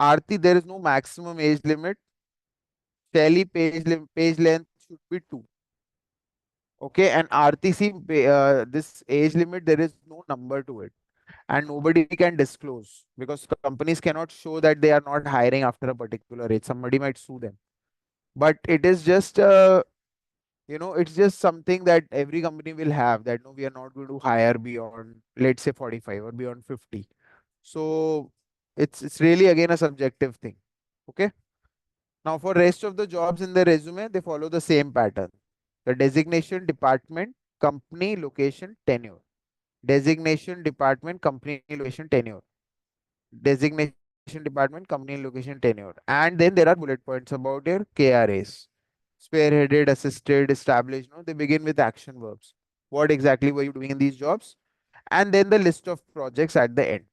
Aarti, there is no maximum age limit. Shelly, page length should be 2. Okay, and RTC, this age limit, there is no number to it, and nobody can disclose because companies cannot show that they are not hiring after a particular age. Somebody might sue them, but it is just it's just something that every company will have, that no, we are not going to hire beyond, let's say, 45 or beyond 50. So it's really again a subjective thing. Okay. Now for rest of the jobs in the resume, they follow the same pattern. The designation, department, company, location, tenure. Designation, department, company, location, tenure. Designation, department, company, location, tenure. And then there are bullet points about your KRAs. Spearheaded, assisted, established. No, they begin with action verbs. What exactly were you doing in these jobs? And then the list of projects at the end.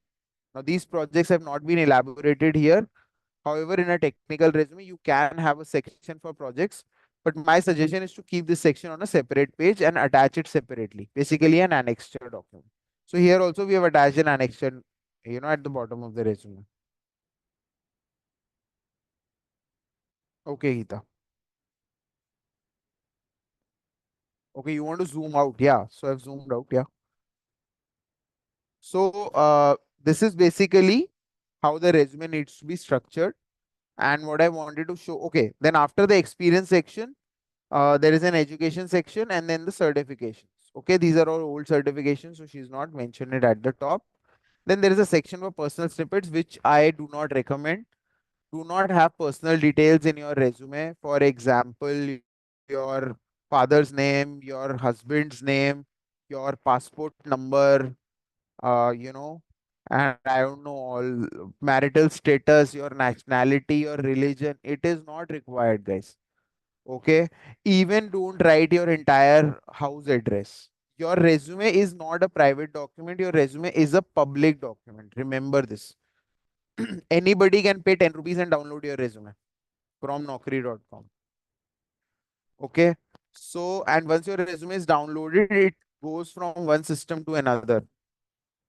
Now, these projects have not been elaborated here. However, in a technical resume, you can have a section for projects, but my suggestion is to keep this section on a separate page and attach it separately, basically an annexure document. So here also we have attached an annexure, at the bottom of the resume. Okay, Geeta. Okay, you want to zoom out? Yeah. So I've zoomed out. Yeah. So this is basically how the resume needs to be structured. And what I wanted to show. Okay, then after the experience section, there is an education section and then the certifications. Okay, these are all old certifications, so she's not mentioned it at the top. Then there is a section for personal snippets, which I do not recommend. Do not have personal details in your resume. For example, your father's name, your husband's name, your passport number, and I don't know, all marital status, your nationality, your religion. It is not required, guys. Okay, even don't write your entire house address. Your resume is not a private document, your resume is a public document. Remember this. Anybody can pay 10 rupees and download your resume from naukri.com. Okay, so and once your resume is downloaded, it goes from one system to another.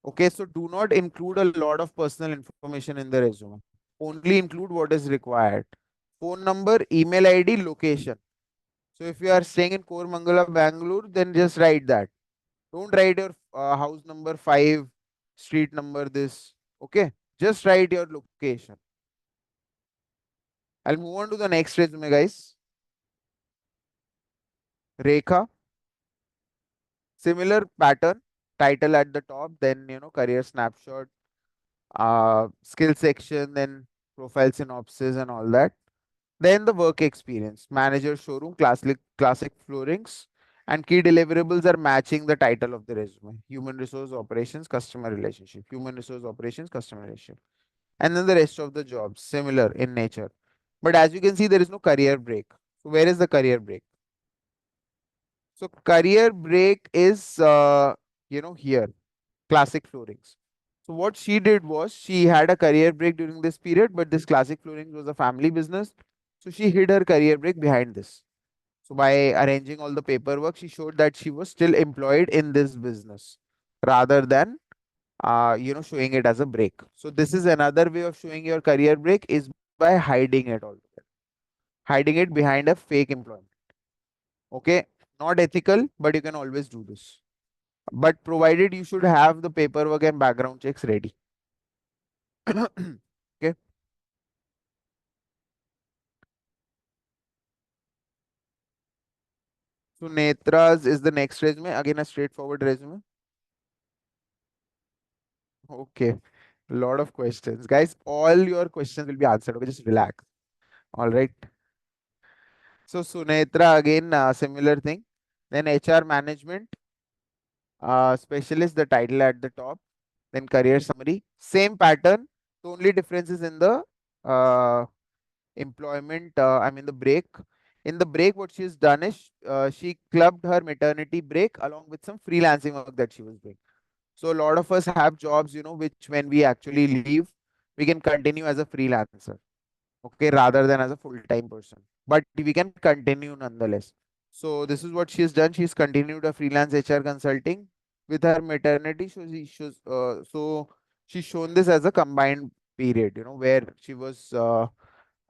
Okay, so do not include a lot of personal information in the resume. Only include what is required. Phone number, email ID, location. So if you are staying in Kormangala, Bangalore, then just write that. Don't write your house number 5, street number this. Okay, just write your location. I'll move on to the next resume, guys. Rekha, similar pattern. Title at the top, then career snapshot, skill section, then profile synopsis and all that. Then the work experience, manager showroom, classic floorings, and key deliverables are matching the title of the resume. Human resource operations, customer relationship. Human resource operations, customer relationship. And then the rest of the jobs, similar in nature. But as you can see, there is no career break. So where is the career break? So career break is, here, classic floorings. So what she did was she had a career break during this period, but this classic floorings was a family business. So she hid her career break behind this. So by arranging all the paperwork, she showed that she was still employed in this business rather than showing it as a break. So this is another way of showing your career break is by hiding it altogether. Hiding it behind a fake employment. Okay, not ethical, but you can always do this. But provided you should have the paperwork and background checks ready. Okay. So Netra's is the next resume. Again, a straightforward resume. Okay. A lot of questions. Guys, all your questions will be answered. Okay, just relax. All right. So Sunetra, again, similar thing. Then HR management, specialist, the title at the top. Then career summary. Same pattern. The only difference is in the uh, employment, the break. In the break, what she's done is she clubbed her maternity break along with some freelancing work that she was doing. So a lot of us have jobs, which when we actually leave, we can continue as a freelancer, okay, rather than as a full-time person. But we can continue nonetheless. So this is what she's done. She's continued a freelance HR consulting with her maternity. So she's shown this as a combined period, where she was,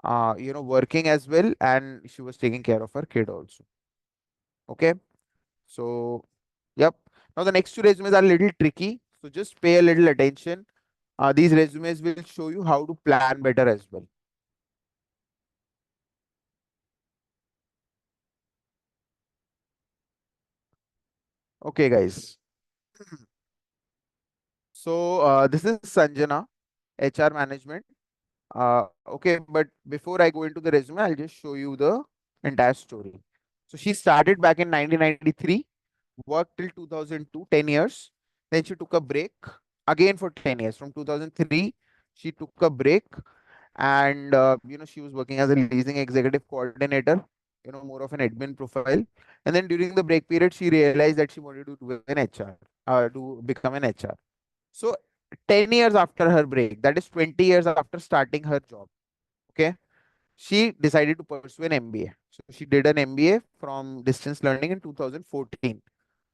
working as well, and she was taking care of her kid also. Okay. So, yep. Now the next two resumes are a little tricky. So just pay a little attention. These resumes will show you how to plan better as well. Okay, guys. So this is Sanjana, HR management. Okay, but before I go into the resume, I'll just show you the entire story. So she started back in 1993, worked till 2002, 10 years. Then she took a break again for 10 years. From 2003, she took a break, and she was working as a leasing executive coordinator, more of an admin profile. And then during the break period, she realized that she wanted to do an HR, to become an HR. So 10 years after her break, that is 20 years after starting her job, okay, she decided to pursue an MBA. So she did an MBA from distance learning in 2014.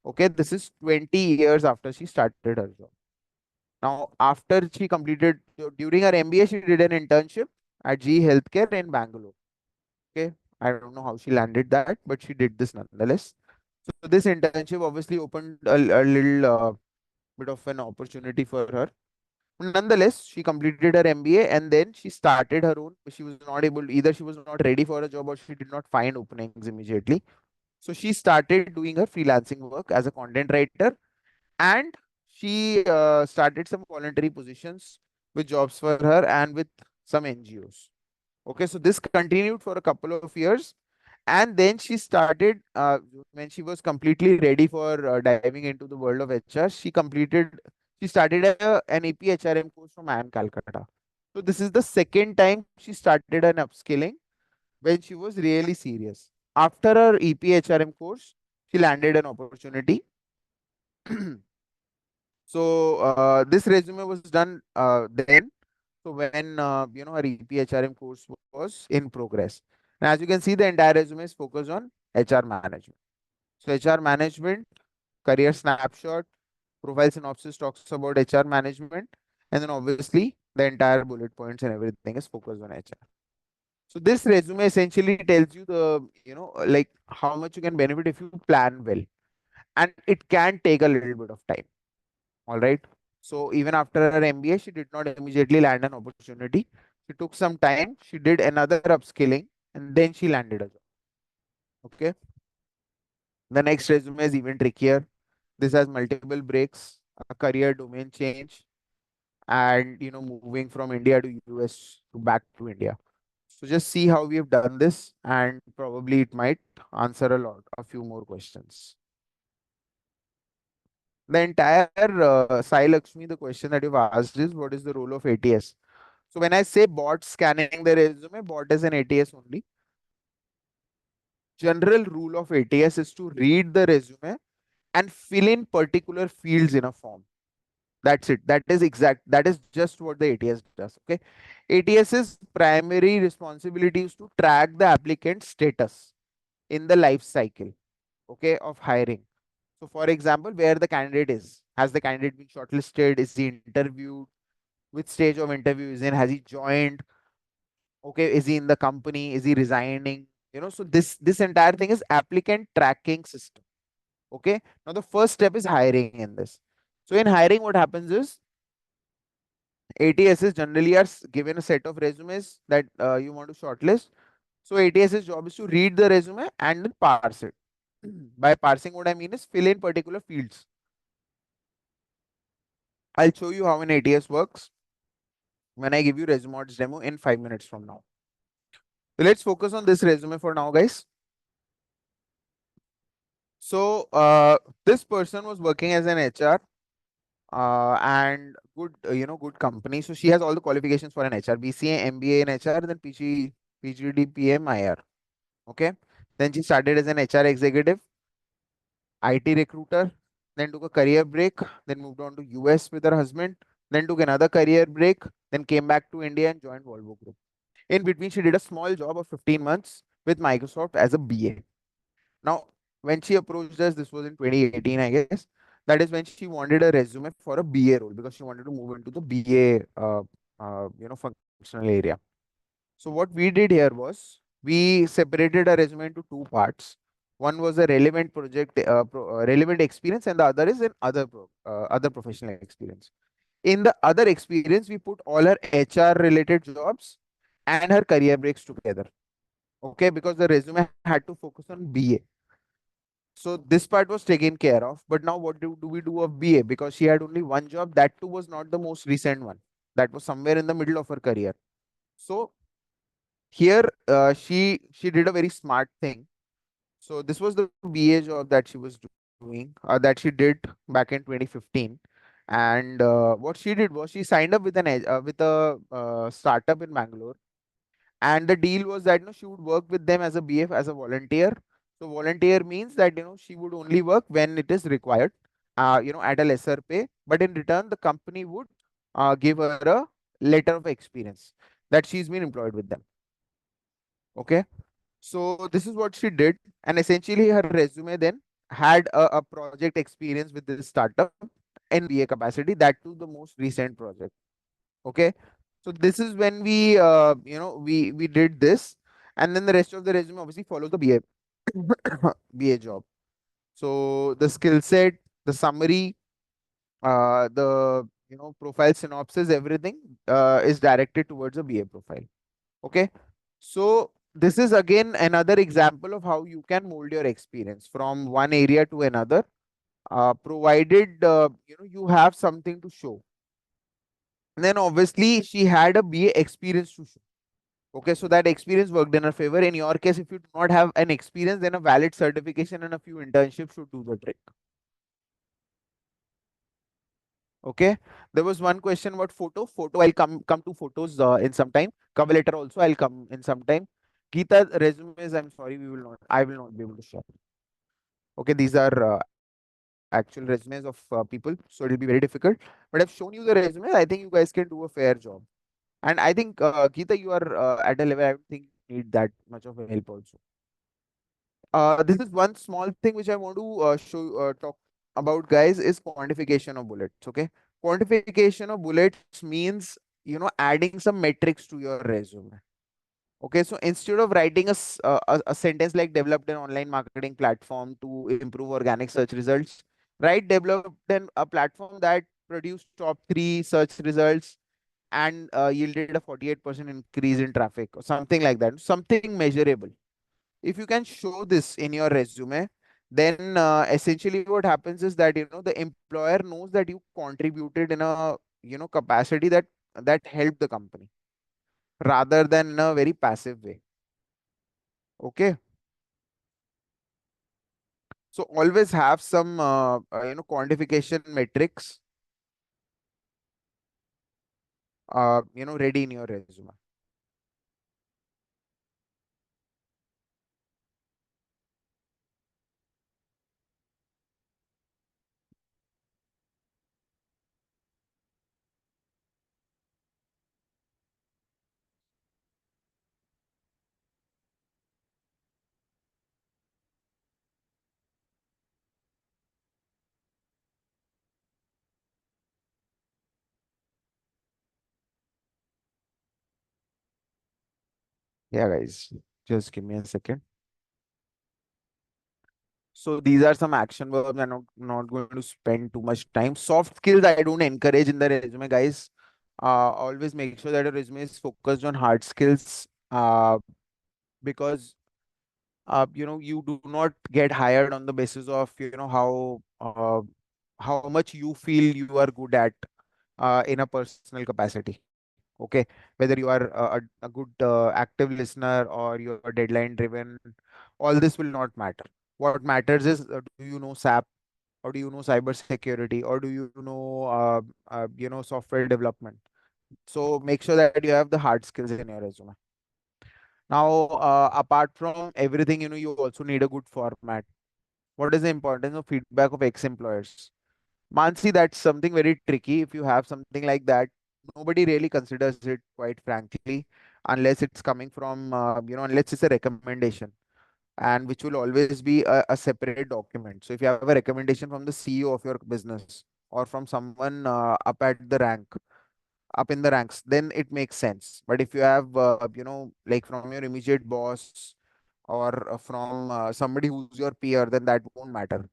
Okay, this is 20 years after she started her job. Now, after she completed, during her MBA, she did an internship at GE Healthcare in Bangalore. Okay, I don't know how she landed that, but she did this nonetheless. So this internship obviously opened a little bit of an opportunity for her. Nonetheless, she completed her MBA, and then she started her own. She was not able, either she was not ready for a job or she did not find openings immediately. So she started doing her freelancing work as a content writer, and she started some voluntary positions with jobs for her and with some NGOs. Okay, so this continued for a couple of years, and then she started, when she was completely ready for diving into the world of HR. She started an AP course from IIM Calcutta. So this is the second time she started an upskilling when she was really serious. After her EP course, she landed an opportunity. So this resume was done then. So when her EP course was in progress. And as you can see, the entire resume is focused on HR management. So HR management, career snapshot, profile synopsis talks about HR management, and then obviously the entire bullet points and everything is focused on HR. So this resume essentially tells you the, like how much you can benefit if you plan well. And it can take a little bit of time. All right. So even after her MBA, she did not immediately land an opportunity. She took some time, she did another upskilling, and then she landed a job. Okay. The next resume is even trickier. This has multiple breaks, a career domain change, and moving from India to US to back to India. So just see how we have done this, and probably it might answer a few more questions. The entire Sai Lakshmi, the question that you've asked is, what is the role of ATS? So when I say bot scanning the resume, bot is an ATS only. General rule of ATS is to read the resume and fill in particular fields in a form. That's it. That is just what the ATS does. Okay. ATS's primary responsibility is to track the applicant's status in the life cycle, okay, of hiring. So for example, where the candidate is. Has the candidate been shortlisted? Is he interviewed? Which stage of interview is in? Has he joined? Okay, is he in the company? Is he resigning? So this entire thing is applicant tracking system. Okay. Now the first step is hiring in this. So in hiring, what happens is ATSs generally are given a set of resumes that you want to shortlist. So ATS's job is to read the resume and then parse it. By parsing, what I mean is fill in particular fields. I'll show you how an ATS works when I give you Resume's demo in 5 minutes from now. So let's focus on this resume for now, guys. So this person was working as an HR and good company. So she has all the qualifications for an HR, BCA, MBA in HR, then PGD, PM, IR. Okay. Then she started as an HR executive, IT recruiter, then took a career break, then moved on to US with her husband, then took another career break, then came back to India and joined Volvo Group. In between, she did a small job of 15 months with Microsoft as a BA. Now, when she approached us, this was in 2018, I guess. That is when she wanted a resume for a BA role because she wanted to move into the BA functional area. So what we did here was we separated a resume into two parts. One was a relevant relevant experience, and the other is an other professional experience. In the other experience, we put all her HR related jobs and her career breaks together. Okay, because the resume had to focus on BA. So this part was taken care of. But now what do we do of BA? Because she had only one job, that too was not the most recent one. That was somewhere in the middle of her career. So here she did a very smart thing. So this was the BA job that she was doing, that she did back in 2015. And what she did was she signed up with with a startup in Bangalore. And the deal was that she would work with them as a BF as a volunteer. So volunteer means that she would only work when it is required, at a lesser pay. But in return, the company would give her a letter of experience that she's been employed with them. Okay. So this is what she did, and essentially her resume then had a project experience with this startup in BA capacity, that too the most recent project. Okay, so this is when we we did this, and then the rest of the resume obviously follows the BA BA job. So the skill set, the summary, the profile synopsis, everything is directed towards a BA profile. Okay, so this is again another example of how you can mold your experience from one area to another, provided you have something to show. And then obviously she had a BA experience to show. Okay, so that experience worked in her favor. In your case, if you do not have an experience, then a valid certification and a few internships should do the trick. Okay, there was one question about photo. Photo, I'll come to photos in some time. Cover letter also, I'll come in some time. Geeta resumes, I'm sorry, I will not be able to share. Okay, these are actual resumes of people, so it'll be very difficult. But I've shown you the resumes. I think you guys can do a fair job. And I think Geeta, you are at a level I don't think you need that much of a help also. This is one small thing which I want to talk about, guys, is quantification of bullets. Okay, quantification of bullets means adding some metrics to your resume. Okay, so instead of writing a sentence like developed an online marketing platform to improve organic search results, write developed a platform that produced top three search results and yielded a 48% increase in traffic or something like that, something measurable. If you can show this in your resume, then essentially what happens is that the employer knows that you contributed in a capacity that helped the company rather than in a very passive way. Okay, so always have some quantification metrics ready in your resume. Yeah, guys, just give me a second. So these are some action verbs. I'm not going to spend too much time. Soft skills I don't encourage in the resume, guys. Always make sure that your resume is focused on hard skills. Because you do not get hired on the basis of how much you feel you are good at in a personal capacity. Okay, whether you are a good active listener or you're deadline driven, all this will not matter. What matters is, do you know SAP, or do you know cyber security, or do you know software development? So make sure that you have the hard skills in your resume. Now, apart from everything, you also need a good format. What is the importance of feedback of ex-employers? Mansi, that's something very tricky. If you have something like that, nobody really considers it, quite frankly, unless it's coming from, unless it's a recommendation, and which will always be a separate document. So if you have a recommendation from the CEO of your business or from someone up at the rank, up in the ranks, then it makes sense. But if you have, like from your immediate boss or from somebody who's your peer, then that won't matter.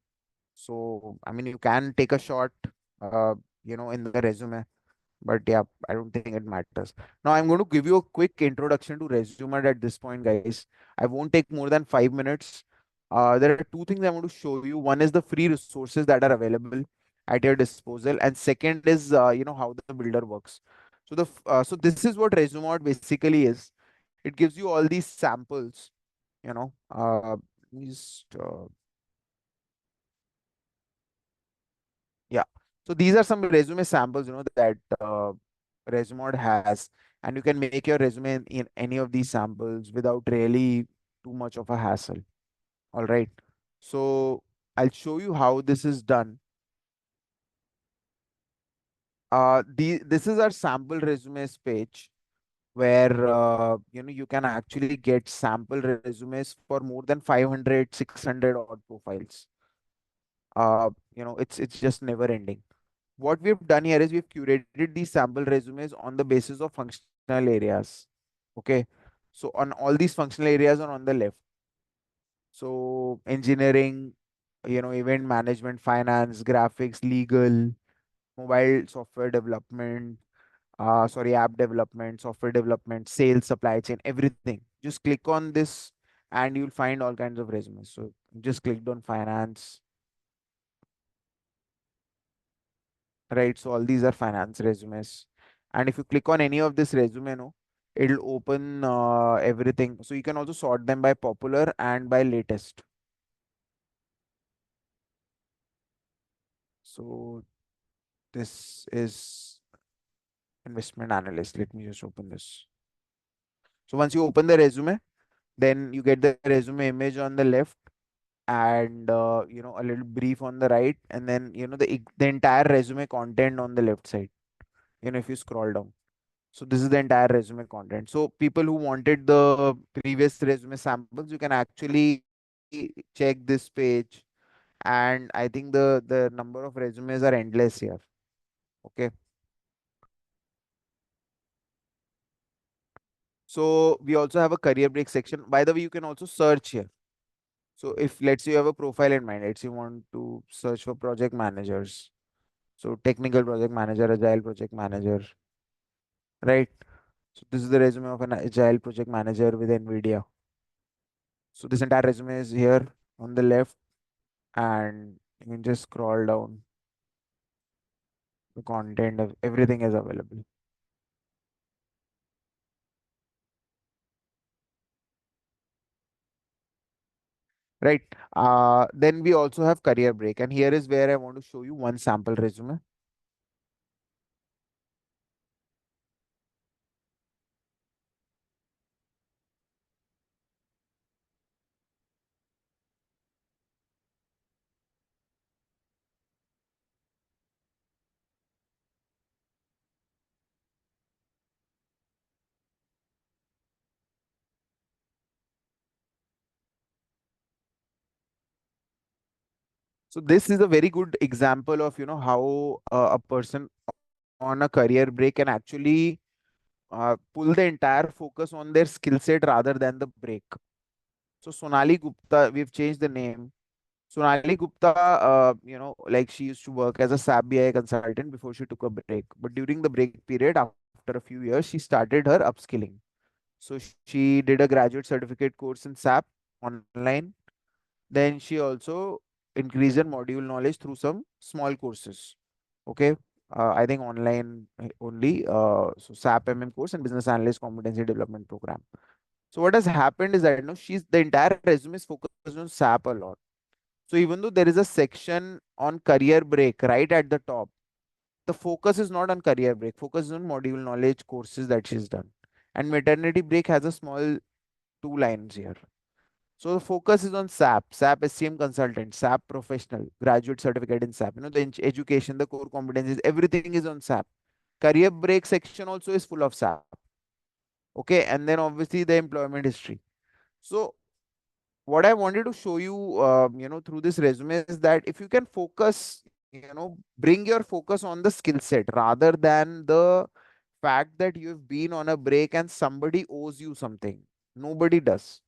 So, I mean, you can take a shot, uh, in the resume, but yeah, I don't think it matters. Now, I'm going to give you a quick introduction to resume at this point, guys. I won't take more than 5 minutes. There are two things I want to show you. One is the free resources that are available at your disposal, and second is, how the builder works. So this is what resume basically is. It gives you all these samples, you know, these, yeah. So these are some resume samples, that Resumod has, and you can make your resume in any of these samples without really too much of a hassle. All right. So I'll show you how this is done. This is our sample resumes page where you can actually get sample resumes for more than 500, 600 odd profiles. It's just never ending. What we've done here is we've curated these sample resumes on the basis of functional areas. Okay. So on all these functional areas are on the left. So engineering, event management, finance, graphics, legal, mobile software development, app development, software development, sales, supply chain, everything. Just click on this and you'll find all kinds of resumes. So just clicked on finance, right? So all these are finance resumes. And if you click on any of this resume, no, it'll open everything. So you can also sort them by popular and by latest. So this is investment analyst. Let me just open this. So once you open the resume, then you get the resume image on the left and a little brief on the right, and then the entire resume content on the left side. If you scroll down. So this is the entire resume content. So people who wanted the previous resume samples, you can actually check this page. And I think the number of resumes are endless here. Okay. So we also have a career break section. By the way, you can also search here. So if let's say you have a profile in mind, let's say you want to search for project managers. So technical project manager, agile project manager, right? So this is the resume of an agile project manager with NVIDIA. So this entire resume is here on the left, and you can just scroll down. The content of everything is available. Right. Then we also have career break, and here is where I want to show you one sample resume. So this is a very good example of how a person on a career break can actually pull the entire focus on their skill set rather than the break. So Sonali Gupta, we've changed the name. Sonali Gupta, like she used to work as a SAP BI consultant before she took a break. But during the break period, after a few years, she started her upskilling. So she did a graduate certificate course in SAP online. Then she also increased her module knowledge through some small courses. Okay. I think online only. So SAP course and business analyst competency development program. So what has happened is that she's the entire resume is focused on SAP a lot. So even though there is a section on career break right at the top, the focus is not on career break. Focus is on module knowledge courses that she's done. And maternity break has a small two lines here. So the focus is on SAP SCM consultant, SAP professional, graduate certificate in SAP. The education, the core competencies, everything is on SAP. Career break section also is full of SAP. Okay, and then obviously the employment history. So what I wanted to show you, through this resume is that if you can focus, bring your focus on the skill set rather than the fact that you've been on a break and somebody owes you something. Nobody does.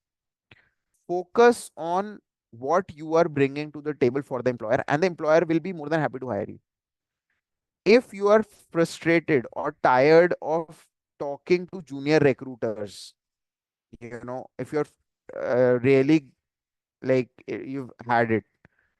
Focus on what you are bringing to the table for the employer, and the employer will be more than happy to hire you. If you are frustrated or tired of talking to junior recruiters, if you're really like you've had it,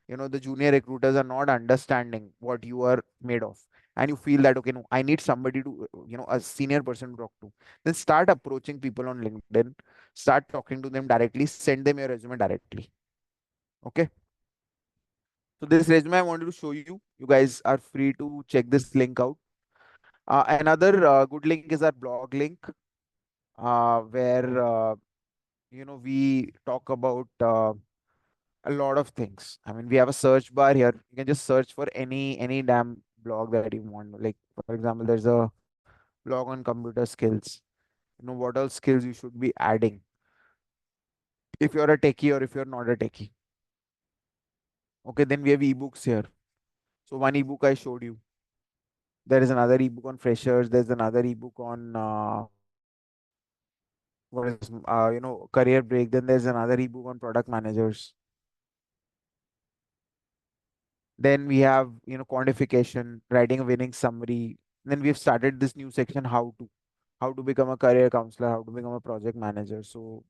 the junior recruiters are not understanding what you are made of, and you feel that, okay, no, I need somebody to, a senior person to talk to, then start approaching people on LinkedIn, start talking to them directly, send them your resume directly. Okay. So this resume I wanted to show you. You guys are free to check this link out. Another good link is our blog link, where we talk about a lot of things. I mean, we have a search bar here. You can just search for any damn blog that you want. Like, for example, there's a blog on computer skills. What all skills you should be adding if you're a techie or if you're not a techie. Okay, then we have ebooks here. So one ebook I showed you. There is another ebook on freshers. There's another ebook on what is career break. Then there's another ebook on product managers. Then we have quantification, writing a winning summary. Then we've started this new section, how to become a career counselor, how to become a project manager. So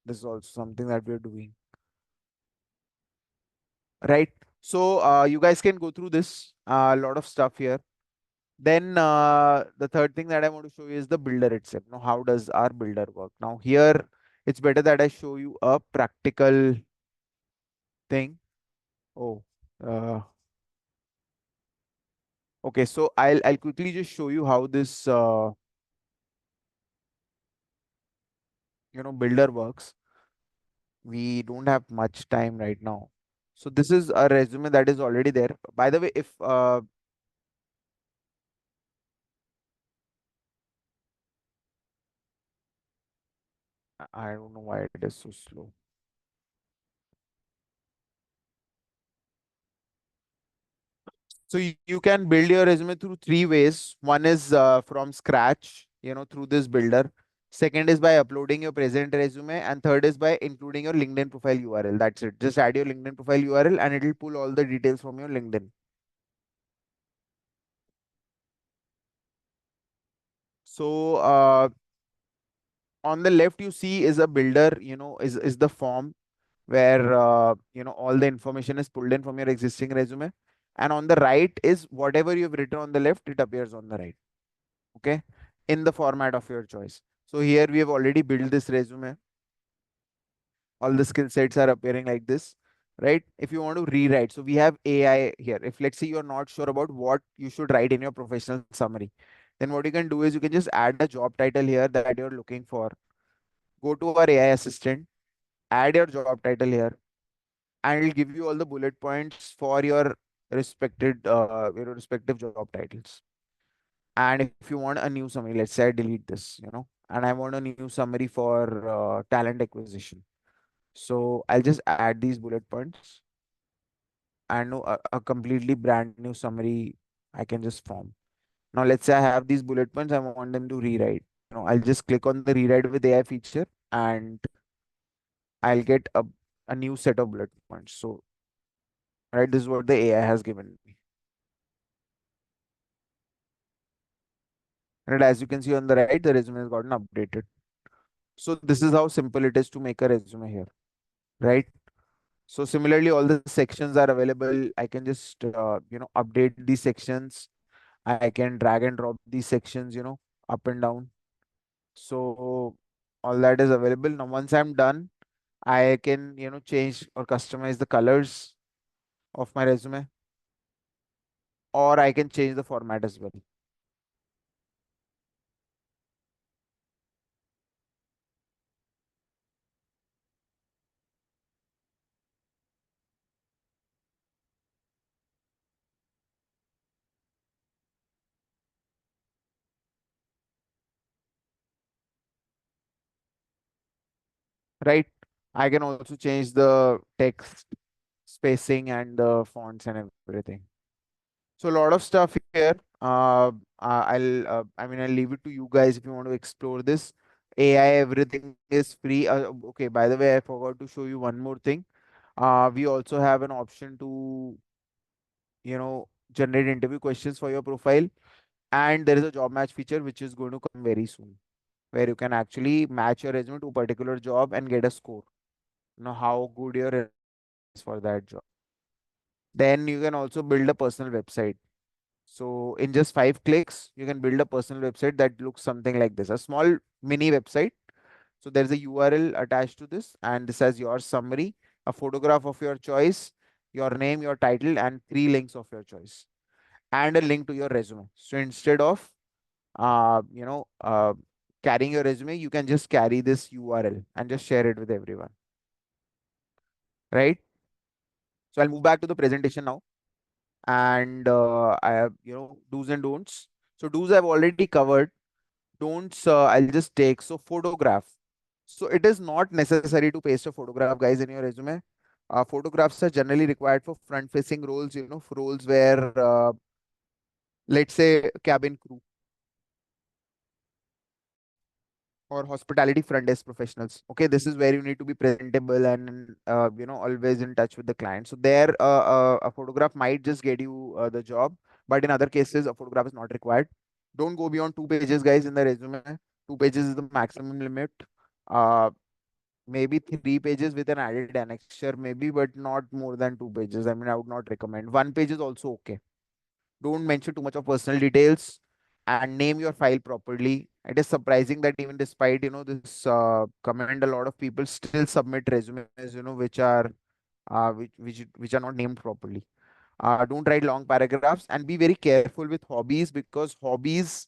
this is also something that we're doing, right? So you guys can go through this, a lot of stuff here. Then the third thing that I want to show you is the builder itself. How does our builder work? Now here, it's better that I show you a practical thing. Oh, uh, okay. So I'll quickly just show you how this builder works. We don't have much time right now. So this is a resume that is already there. By the way, if I don't know why it is so slow. So you can build your resume through three ways. One is from scratch, through this builder. Second is by uploading your present resume, and third is by including your LinkedIn profile URL. That's it. Just add your LinkedIn profile URL and it will pull all the details from your LinkedIn. So on the left you see is a builder, is the form where all the information is pulled in from your existing resume, and on the right is whatever you've written on the left, it appears on the right. Okay, in the format of your choice. So here we have already built this resume. All the skill sets are appearing like this, right? If you want to rewrite, so we have AI here. If let's say you're not sure about what you should write in your professional summary, then what you can do is you can just add a job title here that you're looking for. Go to our AI assistant, add your job title here, and it'll give you all the bullet points for your respective job titles. And if you want a new summary, let's say I delete this, and I want a new summary for talent acquisition. So I'll just add these bullet points and a completely brand new summary I can just form. Now let's say I have these bullet points, I want them to rewrite. I'll just click on the rewrite with AI feature and I'll get a new set of bullet points. So, right, this is what the AI has given me. And as you can see on the right, the resume has gotten updated. So this is how simple it is to make a resume here, right? So similarly, all the sections are available. I can just, update these sections. I can drag and drop these sections, up and down. So all that is available. Now, once I'm done, I can, change or customize the colors of my resume, or I can change the format as well. Right? I can also change the text spacing and the fonts and everything. So a lot of stuff here. I'll leave it to you guys if you want to explore this. AI, everything is free. Okay, by the way, I forgot to show you one more thing. We also have an option to, generate interview questions for your profile. And there is a job match feature which is going to come very soon, where you can actually match your resume to a particular job and get a score. How good your resume is for that job. Then you can also build a personal website. So in just 5 clicks, you can build a personal website that looks something like this, a small mini website. So there's a URL attached to this, and this has your summary, a photograph of your choice, your name, your title, and 3 links of your choice, and a link to your resume. So instead of uh, you know, uh, carrying your resume, you can just carry this URL and just share it with everyone, right? So I'll move back to the presentation now, and I have, do's and don'ts. So do's I've already covered. Don'ts, I'll just take. So photograph. So it is not necessary to paste a photograph, guys, in your resume. Photographs are generally required for front-facing roles, for roles where, let's say, cabin crew or hospitality front desk professionals. Okay, this is where you need to be presentable and always in touch with the client. So there, a photograph might just get you the job, but in other cases, a photograph is not required. Don't go beyond 2 pages, guys, in the resume. 2 pages is the maximum limit. Uh, Maybe 3 pages with an added annexure, maybe, but not more than 2 pages. I mean, I would not recommend. 1 page is also okay. Don't mention too much of personal details and name your file properly. It is surprising that even despite, this comment, a lot of people still submit resumes, which are not named properly. Don't write long paragraphs, and be very careful with hobbies, because hobbies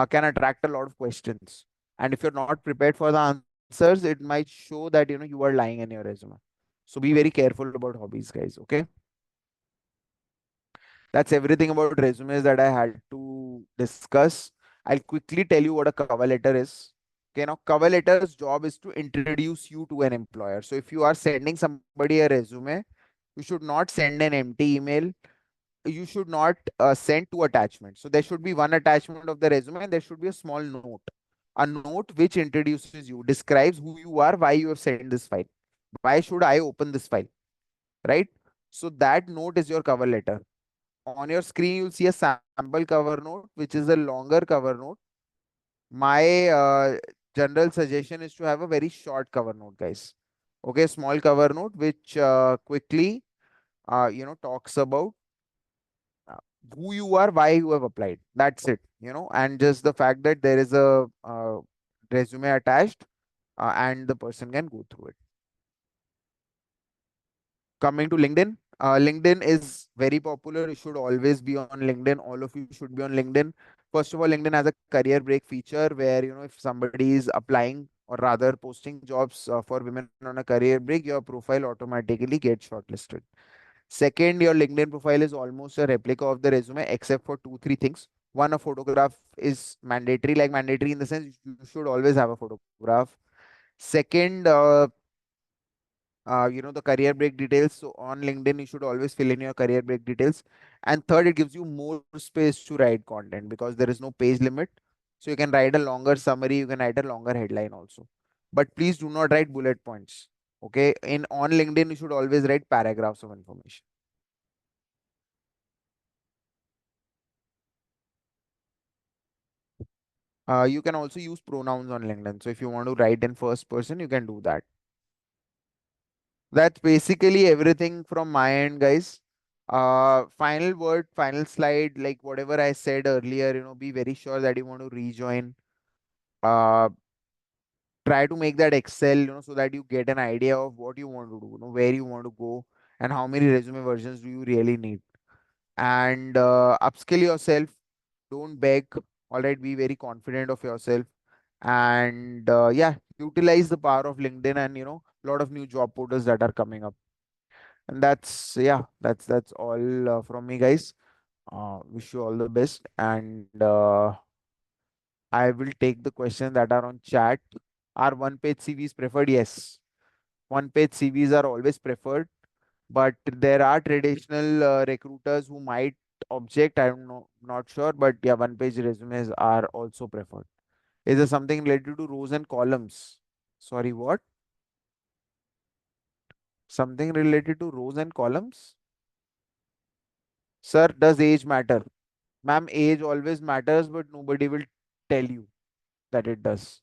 can attract a lot of questions. And if you're not prepared for the answers, it might show that, you are lying in your resume. So be very careful about hobbies, guys. Okay. That's everything about resumes that I had to discuss. I'll quickly tell you what a cover letter is. Okay, now cover letter's job is to introduce you to an employer. So if you are sending somebody a resume, you should not send an empty email. You should not send two attachments. So there should be one attachment of the resume, and there should be a small note. A note which introduces you, describes who you are, why you have sent this file. Why should I open this file? Right? So that note is your cover letter. On your screen, you'll see a sample cover note, which is a longer cover note. My general suggestion is to have a very short cover note, guys. Okay, small cover note, which quickly, talks about uh, who you are, why you have applied. That's it, and just the fact that there is a resume attached, and the person can go through it. Coming to LinkedIn, LinkedIn is very popular. You should always be on LinkedIn. All of you should be on LinkedIn. First of all, LinkedIn has a career break feature where, if somebody is applying or rather posting jobs for women on a career break, your profile automatically gets shortlisted. Second, your LinkedIn profile is almost a replica of the resume, except for two, three things. One, a photograph is mandatory, like mandatory in the sense you should always have a photograph. Second, the career break details. So on LinkedIn, you should always fill in your career break details. And third, it gives you more space to write content because there is no page limit. So you can write a longer summary, you can write a longer headline also. But please do not write bullet points. Okay. On LinkedIn, you should always write paragraphs of information. You can also use pronouns on LinkedIn. So if you want to write in first person, you can do that. That's basically everything from my end, guys. Final word, final slide, like whatever I said earlier, be very sure that you want to rejoin. Uh, Try to make that Excel, so that you get an idea of what you want to do, where you want to go, and how many resume versions do you really need. And upskill yourself. Don't beg. All right, be very confident of yourself. And yeah, utilize the power of LinkedIn, and a lot of new job portals that are coming up. And that's all from me, guys. Wish you all the best. And I will take the questions that are on chat. Are one-page CVs preferred? Yes. One-page CVs are always preferred, but there are traditional recruiters who might object, not sure, but yeah, one-page resumes are also preferred. Is there something related to rows and columns? Sorry, what? Something related to rows and columns? Sir, does age matter? Ma'am, age always matters, but nobody will tell you that it does.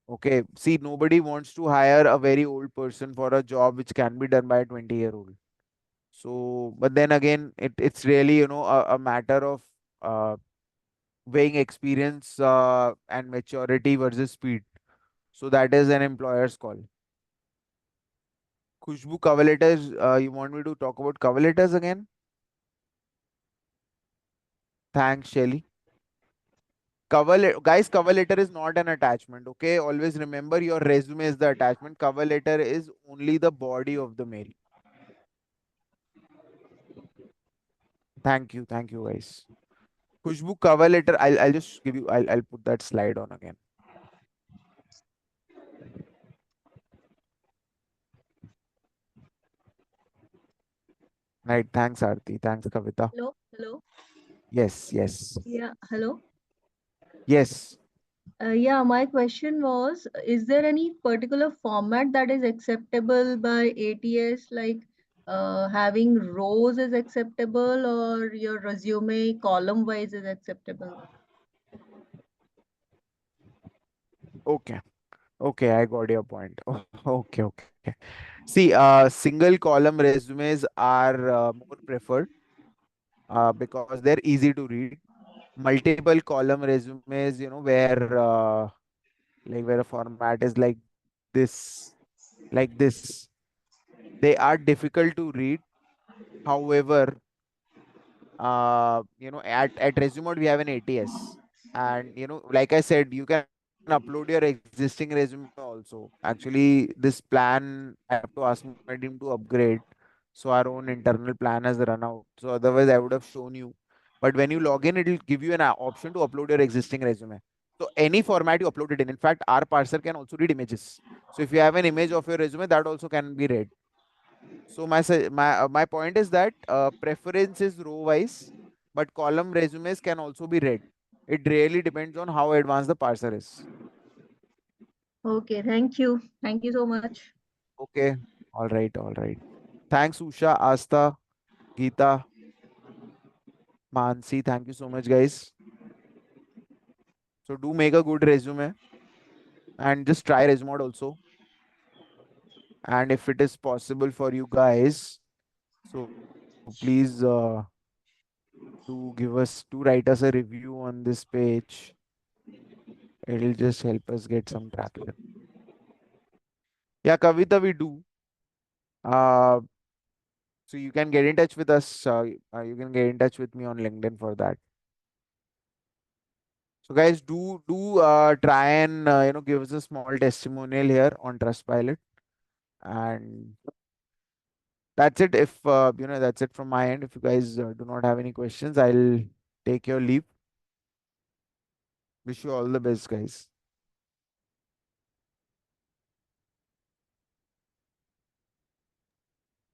Okay, see, nobody wants to hire a very old person for a job which can be done by a 20-year-old. So, but then again, it's really, a matter of uh, weighing experience and maturity versus speed. So that is an employer's call. Khushbu, cover letters, you want me to talk about cover letters again? Thanks, Shelly. Guys, cover letter is not an attachment. Okay, always remember your resume is the attachment. Cover letter is only the body of the mail. Thank you, guys. Khushbu, cover letter. I'll just give you. I'll put that slide on again. Right. Thanks, Arti. Thanks, Kavita. Hello. Yes. Yeah, hello. Yes. Yeah, my question was, is there any particular format that is acceptable by ATS, like having rows is acceptable or your resume column wise is acceptable? Okay. Okay, I got your point. Okay. See, single column resumes are more preferred because they're easy to read. Multiple column resumes, where a format is like this, they are difficult to read. However, at Resume we have an ATS, and like I said, you can upload your existing resume also. Actually, this plan I have to ask my team to upgrade, so our own internal plan has run out. So otherwise, I would have shown you. But when you log in, it will give you an option to upload your existing resume. So any format you upload it in. In fact, our parser can also read images. So if you have an image of your resume, that also can be read. So my point is that preference is row wise, but column resumes can also be read. It really depends on how advanced the parser is. Okay, thank you. Thank you so much. Okay. All right. Thanks, Usha, Asta, Geeta, Mansi. Thank you so much, guys. So do make a good resume and just try Resmod also. And if it is possible for you guys, so please to write us a review on this page. It'll just help us get some traction. Yeah, Kavita, we do. Uh, so you can get in touch with us. You can get in touch with me on LinkedIn for that. So guys, do try and give us a small testimonial here on Trustpilot, and that's it. If that's it from my end. If you guys do not have any questions, I'll take your leave. Wish you all the best, guys.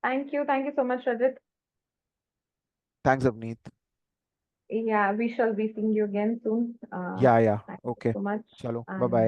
Thank you. Thank you so much, Rajat. Thanks, Avneet. Yeah, we shall be seeing you again soon. Yeah. Thank you Okay. so much. Chalo. Bye And bye.